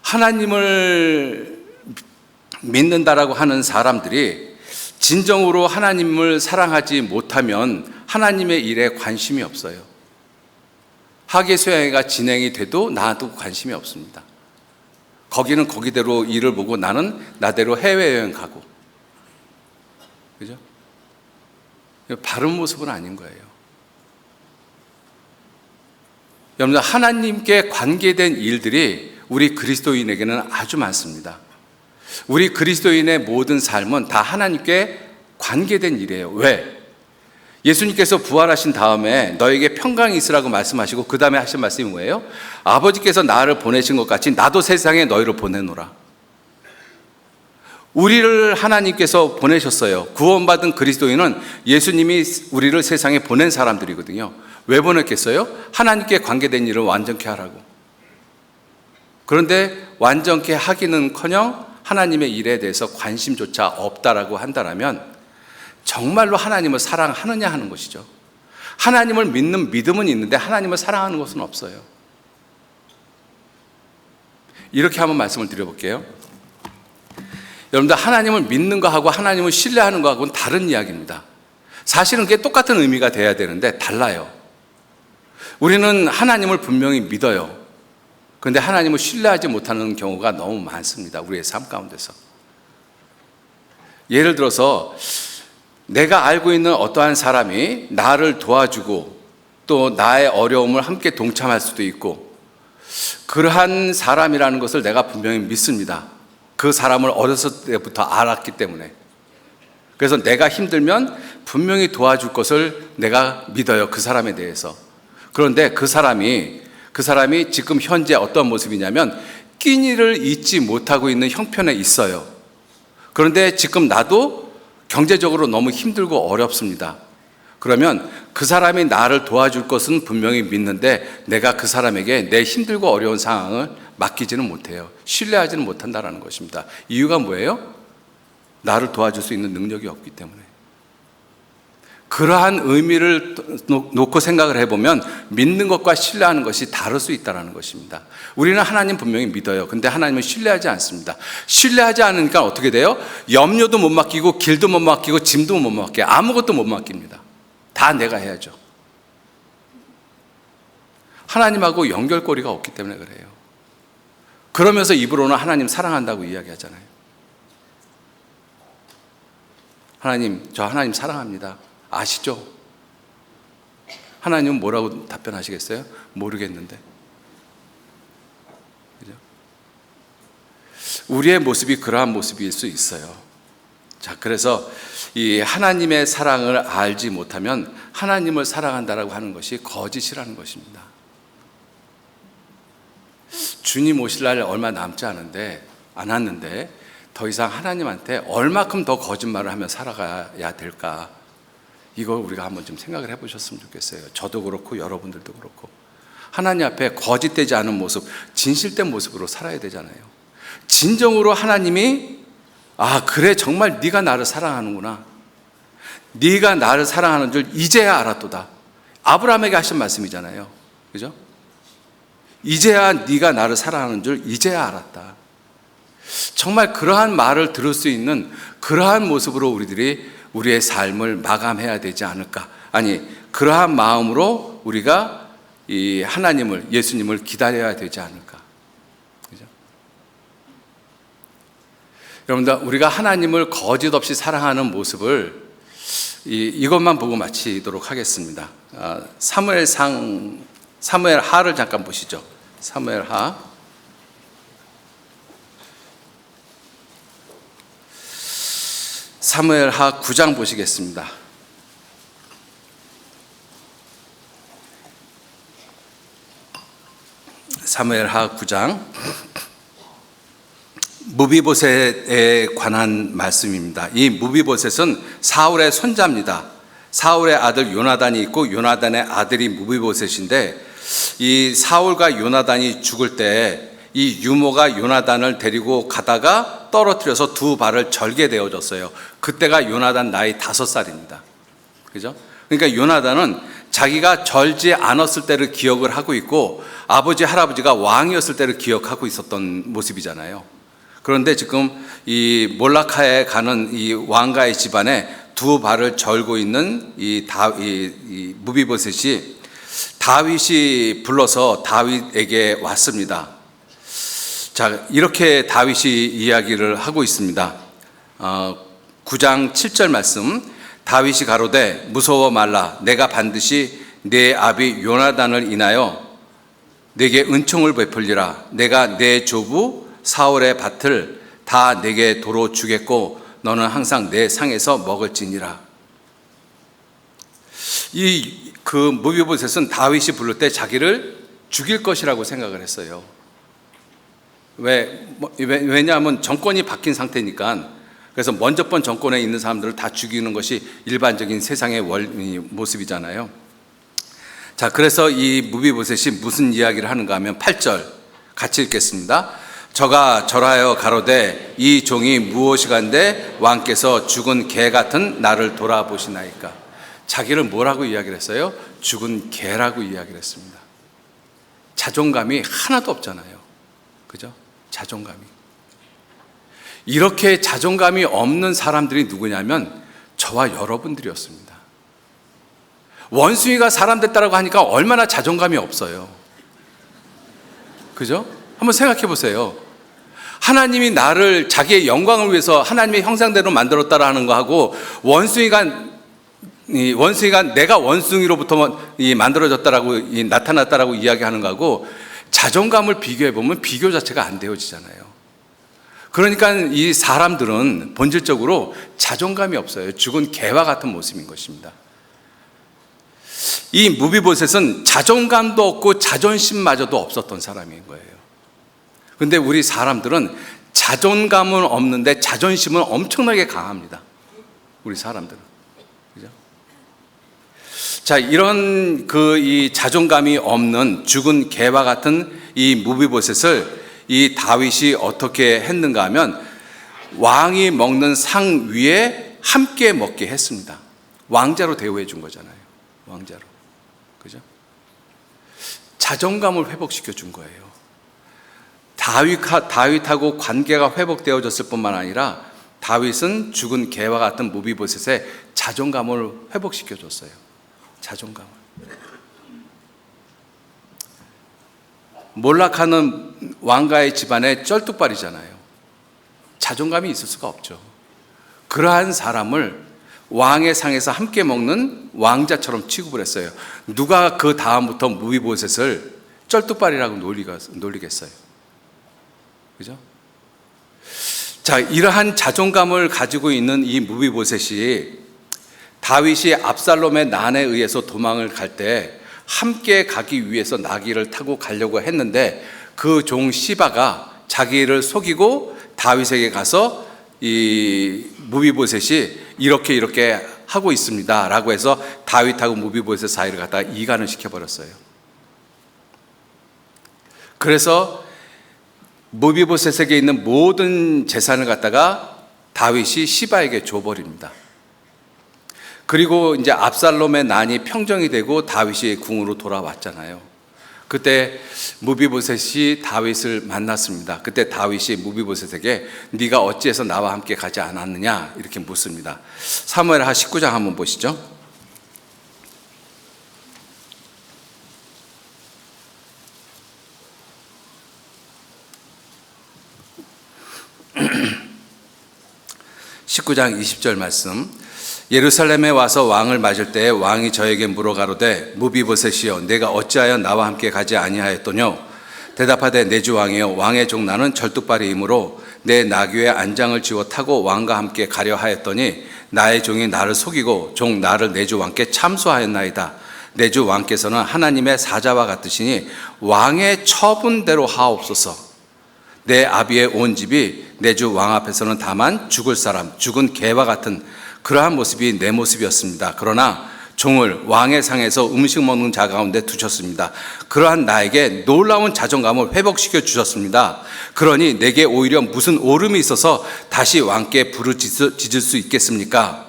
하나님을 믿는다라고 하는 사람들이 진정으로 하나님을 사랑하지 못하면 하나님의 일에 관심이 없어요. 학예수양회가 진행이 돼도 나도 관심이 없습니다. 거기는 거기대로 일을 보고 나는 나대로 해외여행 가고. 그죠? 바른 모습은 아닌 거예요. 여러분, 하나님께 관계된 일들이 우리 그리스도인에게는 아주 많습니다. 우리 그리스도인의 모든 삶은 다 하나님께 관계된 일이에요. 왜? 예수님께서 부활하신 다음에 너에게 평강이 있으라고 말씀하시고 그 다음에 하신 말씀이 뭐예요? 아버지께서 나를 보내신 것 같이 나도 세상에 너희를 보내노라. 우리를 하나님께서 보내셨어요. 구원받은 그리스도인은 예수님이 우리를 세상에 보낸 사람들이거든요. 왜 보냈겠어요? 하나님께 관계된 일을 완전케 하라고. 그런데 완전케 하기는커녕 하나님의 일에 대해서 관심조차 없다라고 한다면 정말로 하나님을 사랑하느냐 하는 것이죠. 하나님을 믿는 믿음은 있는데 하나님을 사랑하는 것은 없어요. 이렇게 한번 말씀을 드려볼게요. 여러분들, 하나님을 믿는 거하고 하나님을 신뢰하는 거하고는 다른 이야기입니다. 사실은 그게 똑같은 의미가 돼야 되는데 달라요. 우리는 하나님을 분명히 믿어요. 그런데 하나님을 신뢰하지 못하는 경우가 너무 많습니다. 우리의 삶 가운데서. 예를 들어서 내가 알고 있는 어떠한 사람이 나를 도와주고 또 나의 어려움을 함께 동참할 수도 있고, 그러한 사람이라는 것을 내가 분명히 믿습니다. 그 사람을 어렸을 때부터 알았기 때문에. 그래서 내가 힘들면 분명히 도와줄 것을 내가 믿어요. 그 사람에 대해서. 그런데 그 사람이 지금 현재 어떤 모습이냐면 끼니를 잊지 못하고 있는 형편에 있어요. 그런데 지금 나도 경제적으로 너무 힘들고 어렵습니다. 그러면 그 사람이 나를 도와줄 것은 분명히 믿는데 내가 그 사람에게 내 힘들고 어려운 상황을 맡기지는 못해요. 신뢰하지는 못한다는 것입니다. 이유가 뭐예요? 나를 도와줄 수 있는 능력이 없기 때문에. 그러한 의미를 놓고 생각을 해보면 믿는 것과 신뢰하는 것이 다를 수 있다는 것입니다. 우리는 하나님 분명히 믿어요. 근데 하나님은 신뢰하지 않습니다. 신뢰하지 않으니까 어떻게 돼요? 염려도 못 맡기고 길도 못 맡기고 짐도 못 맡겨요. 아무것도 못 맡깁니다. 다 내가 해야죠. 하나님하고 연결고리가 없기 때문에 그래요. 그러면서 입으로는 하나님 사랑한다고 이야기하잖아요. 하나님, 저 하나님 사랑합니다. 아시죠? 하나님은 뭐라고 답변하시겠어요? 모르겠는데. 그죠? 우리의 모습이 그러한 모습일 수 있어요. 자, 그래서 이 하나님의 사랑을 알지 못하면 하나님을 사랑한다라고 하는 것이 거짓이라는 것입니다. 주님 오실 날 얼마 남지 않았는데 더 이상 하나님한테 얼마큼 더 거짓말을 하며 살아가야 될까? 이걸 우리가 한번 좀 생각을 해보셨으면 좋겠어요. 저도 그렇고 여러분들도 그렇고. 하나님 앞에 거짓되지 않은 모습, 진실된 모습으로 살아야 되잖아요. 진정으로 하나님이 그래, 정말 네가 나를 사랑하는구나. 네가 나를 사랑하는 줄 이제야 알았도다. 아브라함에게 하신 말씀이잖아요. 그죠? 이제야 네가 나를 사랑하는 줄 이제야 알았다. 정말 그러한 말을 들을 수 있는 그러한 모습으로 우리의 삶을 마감해야 되지 않을까. 그러한 마음으로 우리가 이 하나님을, 예수님을 기다려야 되지 않을까. 그죠? 여러분들, 우리가 하나님을 거짓 없이 사랑하는 모습을 이것만 보고 마치도록 하겠습니다. 사무엘하를 잠깐 보시죠. 사무엘하 9장 보시겠습니다. 사무엘하 9장, 무비보셋에 관한 말씀입니다. 이 무비보셋은 사울의 손자입니다. 사울의 아들 요나단이 있고 요나단의 아들이 무비보셋인데, 이 사울과 요나단이 죽을 때 이 유모가 요나단을 데리고 가다가 떨어뜨려서 두 발을 절게 되어졌어요. 그때가 요나단 나이 5살입니다. 그죠? 그러니까 요나단은 자기가 절지 않았을 때를 기억을 하고 있고, 아버지 할아버지가 왕이었을 때를 기억하고 있었던 모습이잖아요. 그런데 지금 이 몰라카에 가는 이 왕가의 집안에 두 발을 절고 있는 이 무비보셋이 다윗이 불러서 다윗에게 왔습니다. 자, 이렇게 다윗이 이야기를 하고 있습니다. 9장 7절 말씀, 다윗이 가로되 무서워 말라. 내가 반드시 내 아비 요나단을 인하여 내게 은총을 베풀리라. 내가 내 조부 사울의 밭을 다 내게 도로 주겠고 너는 항상 내 상에서 먹을지니라. 그 무비보셋은 다윗이 부를 때 자기를 죽일 것이라고 생각을 했어요. 왜냐하면 정권이 바뀐 상태니까. 그래서 먼저 번 정권에 있는 사람들을 다 죽이는 것이 일반적인 세상의 모습이잖아요. 자, 그래서 이 무비보셋이 무슨 이야기를 하는가 하면 8절 같이 읽겠습니다. 저가 절하여 가로되 이 종이 무엇이간데 왕께서 죽은 개 같은 나를 돌아보시나이까. 자기를 뭐라고 이야기를 했어요? 죽은 개라고 이야기를 했습니다. 자존감이 하나도 없잖아요. 그죠? 자존감이. 이렇게 자존감이 없는 사람들이 누구냐면 저와 여러분들이었습니다. 원숭이가 사람 됐다고 하니까 얼마나 자존감이 없어요. 그죠? 한번 생각해 보세요. 하나님이 나를 자기의 영광을 위해서 하나님의 형상대로 만들었다라 하는 거하고, 원숭이가 내가 원숭이로부터 만들어졌다라고 나타났다라고 이야기하는 거하고 자존감을 비교해 보면 비교 자체가 안 되어지잖아요. 그러니까 이 사람들은 본질적으로 자존감이 없어요. 죽은 개와 같은 모습인 것입니다. 이 무비보셋은 자존감도 없고 자존심마저도 없었던 사람인 거예요. 그런데 우리 사람들은 자존감은 없는데 자존심은 엄청나게 강합니다. 우리 사람들은. 그죠? 자, 이런 이 자존감이 없는 죽은 개와 같은 이 무비보셋을 이 다윗이 어떻게 했는가 하면 왕이 먹는 상 위에 함께 먹게 했습니다. 왕자로 대우해 준 거잖아요. 왕자로. 그죠? 자존감을 회복시켜 준 거예요. 다윗하고 관계가 회복되어졌을 뿐만 아니라 다윗은 죽은 개와 같은 무비보셋의 자존감을 회복시켜 줬어요. 자존감을. 몰락하는 왕가의 집안의 쩔뚝발이잖아요. 자존감이 있을 수가 없죠. 그러한 사람을 왕의 상에서 함께 먹는 왕자처럼 취급을 했어요. 누가 그 다음부터 무비보셋을 쩔뚝발이라고 놀리겠어요. 그죠? 자, 이러한 자존감을 가지고 있는 이 무비보셋이 다윗이 압살롬의 난에 의해서 도망을 갈 때 함께 가기 위해서 나귀를 타고 가려고 했는데 그 종 시바가 자기를 속이고 다윗에게 가서 이 무비보셋이 이렇게 하고 있습니다 라고 해서 다윗하고 무비보셋 사이를 갖다가 이간을 시켜버렸어요. 그래서 무비보셋에게 있는 모든 재산을 갖다가 다윗이 시바에게 줘버립니다. 그리고 이제 압살롬의 난이 평정이 되고 다윗이 궁으로 돌아왔잖아요. 그때 무비보셋이 다윗을 만났습니다. 그때 다윗이 무비보셋에게 네가 어찌해서 나와 함께 가지 않았느냐 이렇게 묻습니다. 사무엘하 19장 한번 보시죠. 19장 20절 말씀. 예루살렘에 와서 왕을 맞을 때에 왕이 저에게 물어가로되 무비보셋이여 내가 어찌하여 나와 함께 가지 아니하였더뇨? 대답하되 내 주 왕이여 왕의 종 나는 절뚝발이이므로 내 나귀의 안장을 지워 타고 왕과 함께 가려 하였더니 나의 종이 나를 속이고 종 나를 내 주 왕께 참소하였나이다. 내 주 왕께서는 하나님의 사자와 같으시니 왕의 처분대로 하옵소서. 내 아비의 온 집이 내 주 왕 앞에서는 다만 죽을 사람, 죽은 개와 같은 그러한 모습이 내 모습이었습니다. 그러나 종을 왕의 상에서 음식 먹는 자 가운데 두셨습니다. 그러한 나에게 놀라운 자존감을 회복시켜 주셨습니다. 그러니 내게 오히려 무슨 오름이 있어서 다시 왕께 부르짖을 수 있겠습니까?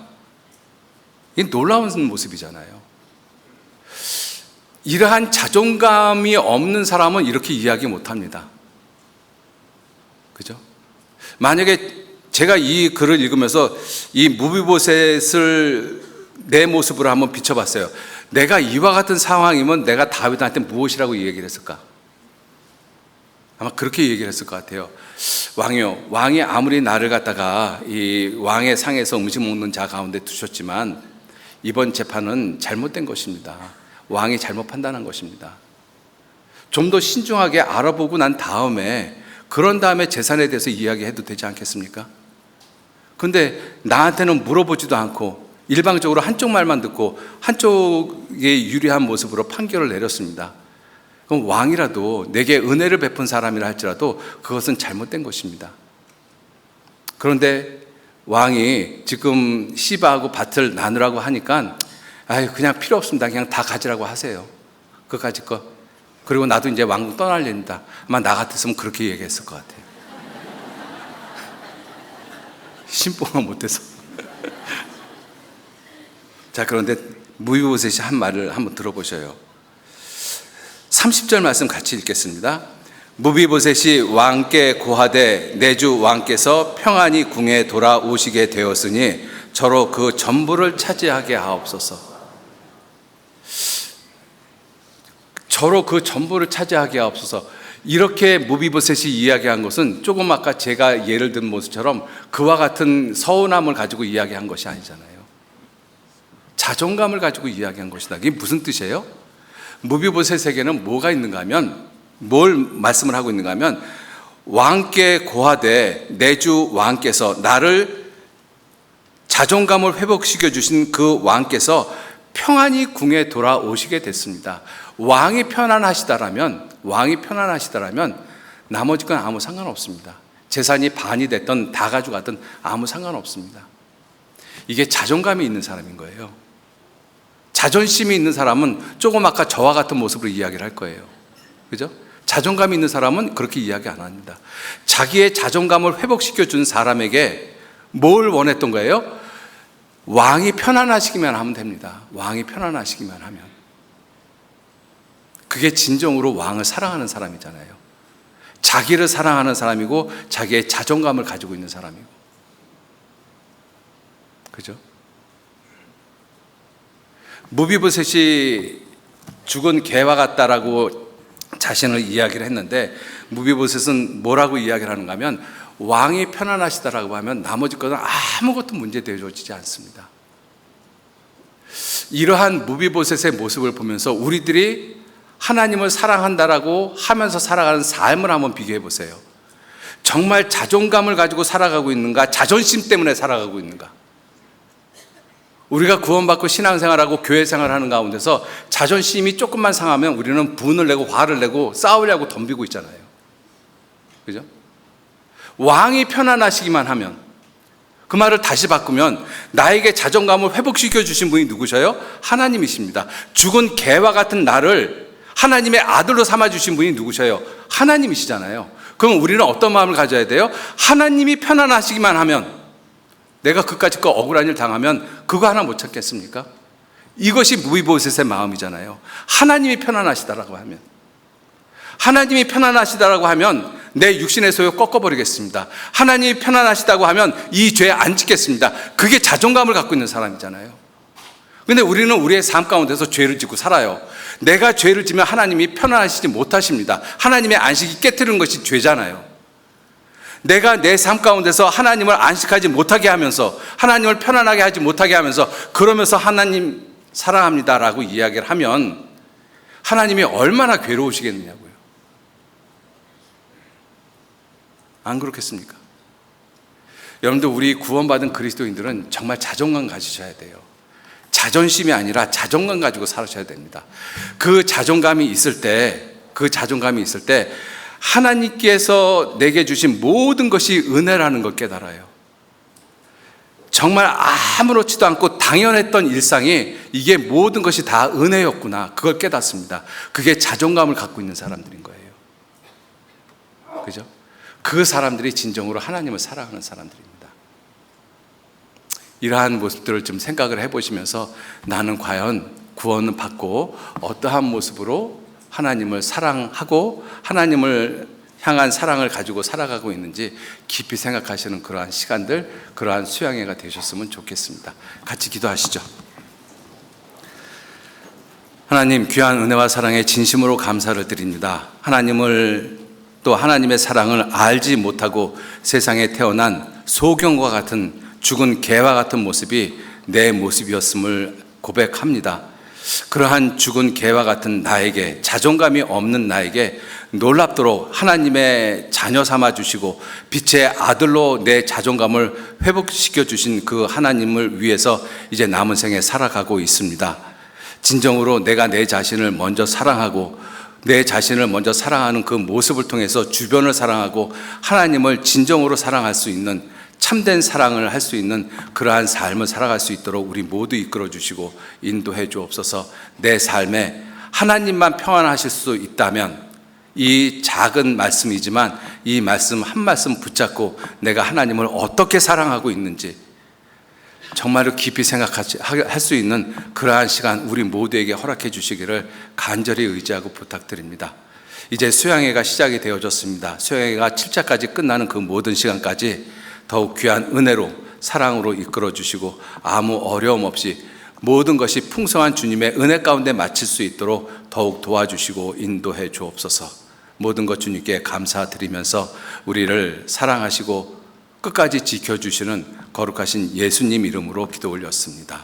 이 놀라운 모습이잖아요. 이러한 자존감이 없는 사람은 이렇게 이야기 못합니다. 그죠? 만약에 제가 이 글을 읽으면서 이 무비보셋을 내 모습으로 한번 비춰봤어요. 내가 이와 같은 상황이면 내가 다윗한테 무엇이라고 얘기를 했을까? 아마 그렇게 얘기를 했을 것 같아요. 왕이요, 왕이 아무리 나를 갖다가 이 왕의 상에서 음식 먹는 자 가운데 두셨지만 이번 재판은 잘못된 것입니다. 왕이 잘못 판단한 것입니다. 좀 더 신중하게 알아보고 난 다음에 그런 다음에 재산에 대해서 이야기해도 되지 않겠습니까? 근데 나한테는 물어보지도 않고 일방적으로 한쪽 말만 듣고 한쪽에 유리한 모습으로 판결을 내렸습니다. 그럼 왕이라도 내게 은혜를 베푼 사람이라 할지라도 그것은 잘못된 것입니다. 그런데 왕이 지금 시바하고 밭을 나누라고 하니까 그냥 필요 없습니다. 그냥 다 가지라고 하세요. 그까짓 거. 그리고 나도 이제 왕국 떠날랍니다. 아마 나 같았으면 그렇게 얘기했을 것 같아요. 신봉가 못해서. 자, 그런데 무비보셋이 한 말을 한번 들어보셔요. 30절 말씀 같이 읽겠습니다. 무비보셋이 왕께 고하되 내 주 왕께서 평안히 궁에 돌아오시게 되었으니 저로 그 전부를 차지하게 하옵소서. 저로 그 전부를 차지하게 하옵소서. 이렇게 무비보셋이 이야기한 것은 조금 아까 제가 예를 든 모습처럼 그와 같은 서운함을 가지고 이야기한 것이 아니잖아요. 자존감을 가지고 이야기한 것이다. 이게 무슨 뜻이에요? 무비보셋에게는 뭐가 있는가 하면, 뭘 말씀을 하고 있는가 하면, 왕께 고하되 내 주 왕께서 나를 자존감을 회복시켜 주신 그 왕께서 평안히 궁에 돌아오시게 됐습니다. 왕이 편안하시다라면 나머지 건 아무 상관없습니다. 재산이 반이 됐든 다 가져가든 아무 상관없습니다. 이게 자존감이 있는 사람인 거예요. 자존심이 있는 사람은 조금 아까 저와 같은 모습으로 이야기를 할 거예요. 그죠? 자존감이 있는 사람은 그렇게 이야기 안 합니다. 자기의 자존감을 회복시켜 준 사람에게 뭘 원했던 거예요? 왕이 편안하시기만 하면 됩니다. 왕이 편안하시기만 하면. 그게 진정으로 왕을 사랑하는 사람이잖아요. 자기를 사랑하는 사람이고 자기의 자존감을 가지고 있는 사람이고. 그죠? 무비보셋이 죽은 개와 같다라고 자신을 이야기를 했는데 무비보셋은 뭐라고 이야기를 하는가 하면 왕이 편안하시다라고 하면 나머지 것은 아무것도 문제되어지지 않습니다. 이러한 무비보셋의 모습을 보면서 우리들이 하나님을 사랑한다라고 하면서 살아가는 삶을 한번 비교해 보세요. 정말 자존감을 가지고 살아가고 있는가? 자존심 때문에 살아가고 있는가? 우리가 구원받고 신앙생활하고 교회생활하는 가운데서 자존심이 조금만 상하면 우리는 분을 내고 화를 내고 싸우려고 덤비고 있잖아요. 그죠? 왕이 편안하시기만 하면, 그 말을 다시 바꾸면 나에게 자존감을 회복시켜 주신 분이 누구셔요? 하나님이십니다. 죽은 개와 같은 나를 하나님의 아들로 삼아 주신 분이 누구셔요? 하나님이시잖아요. 그럼 우리는 어떤 마음을 가져야 돼요? 하나님이 편안하시기만 하면, 내가 그까짓 거 억울한 일 당하면 그거 하나 못 찾겠습니까? 이것이 무비보셋의 마음이잖아요. 하나님이 편안하시다라고 하면, 하나님이 편안하시다라고 하면 내 육신의 소욕 꺾어버리겠습니다. 하나님이 편안하시다고 하면 이 죄 안 짓겠습니다. 그게 자존감을 갖고 있는 사람이잖아요. 근데 우리는 우리의 삶 가운데서 죄를 짓고 살아요. 내가 죄를 지면 하나님이 편안하시지 못하십니다. 하나님의 안식이 깨트리는 것이 죄잖아요. 내가 내 삶 가운데서 하나님을 안식하지 못하게 하면서, 하나님을 편안하게 하지 못하게 하면서, 그러면서 하나님 사랑합니다라고 이야기를 하면 하나님이 얼마나 괴로우시겠느냐고요. 안 그렇겠습니까? 여러분들, 우리 구원받은 그리스도인들은 정말 자존감 가지셔야 돼요. 자존심이 아니라 자존감 가지고 살아셔야 됩니다. 그 자존감이 있을 때 하나님께서 내게 주신 모든 것이 은혜라는 걸 깨달아요. 정말 아무렇지도 않고 당연했던 일상이 이게 모든 것이 다 은혜였구나, 그걸 깨닫습니다. 그게 자존감을 갖고 있는 사람들인 거예요. 그죠? 그 사람들이 진정으로 하나님을 사랑하는 사람들입니다. 이러한 모습들을 좀 생각을 해보시면서 나는 과연 구원을 받고 어떠한 모습으로 하나님을 사랑하고 하나님을 향한 사랑을 가지고 살아가고 있는지 깊이 생각하시는 그러한 시간들, 그러한 수양회가 되셨으면 좋겠습니다. 같이 기도하시죠. 하나님, 귀한 은혜와 사랑에 진심으로 감사를 드립니다. 하나님을, 또 하나님의 사랑을 알지 못하고 세상에 태어난 소경과 같은, 죽은 개와 같은 모습이 내 모습이었음을 고백합니다. 그러한 죽은 개와 같은 나에게, 자존감이 없는 나에게 놀랍도록 하나님의 자녀 삼아 주시고 빛의 아들로 내 자존감을 회복시켜 주신 그 하나님을 위해서 이제 남은 생에 살아가고 있습니다. 진정으로 내가 내 자신을 먼저 사랑하고, 내 자신을 먼저 사랑하는 그 모습을 통해서 주변을 사랑하고 하나님을 진정으로 사랑할 수 있는, 참된 사랑을 할 수 있는 그러한 삶을 살아갈 수 있도록 우리 모두 이끌어 주시고 인도해 주옵소서. 내 삶에 하나님만 평안하실 수 있다면, 이 작은 말씀이지만 이 말씀 한 말씀 붙잡고 내가 하나님을 어떻게 사랑하고 있는지 정말로 깊이 생각할 수 있는 그러한 시간 우리 모두에게 허락해 주시기를 간절히 의지하고 부탁드립니다. 이제 수양회가 시작이 되어졌습니다. 수양회가 7차까지 끝나는 그 모든 시간까지 더욱 귀한 은혜로, 사랑으로 이끌어 주시고 아무 어려움 없이 모든 것이 풍성한 주님의 은혜 가운데 마칠 수 있도록 더욱 도와주시고 인도해 주옵소서. 모든 것 주님께 감사드리면서 우리를 사랑하시고 끝까지 지켜주시는 거룩하신 예수님 이름으로 기도 올렸습니다.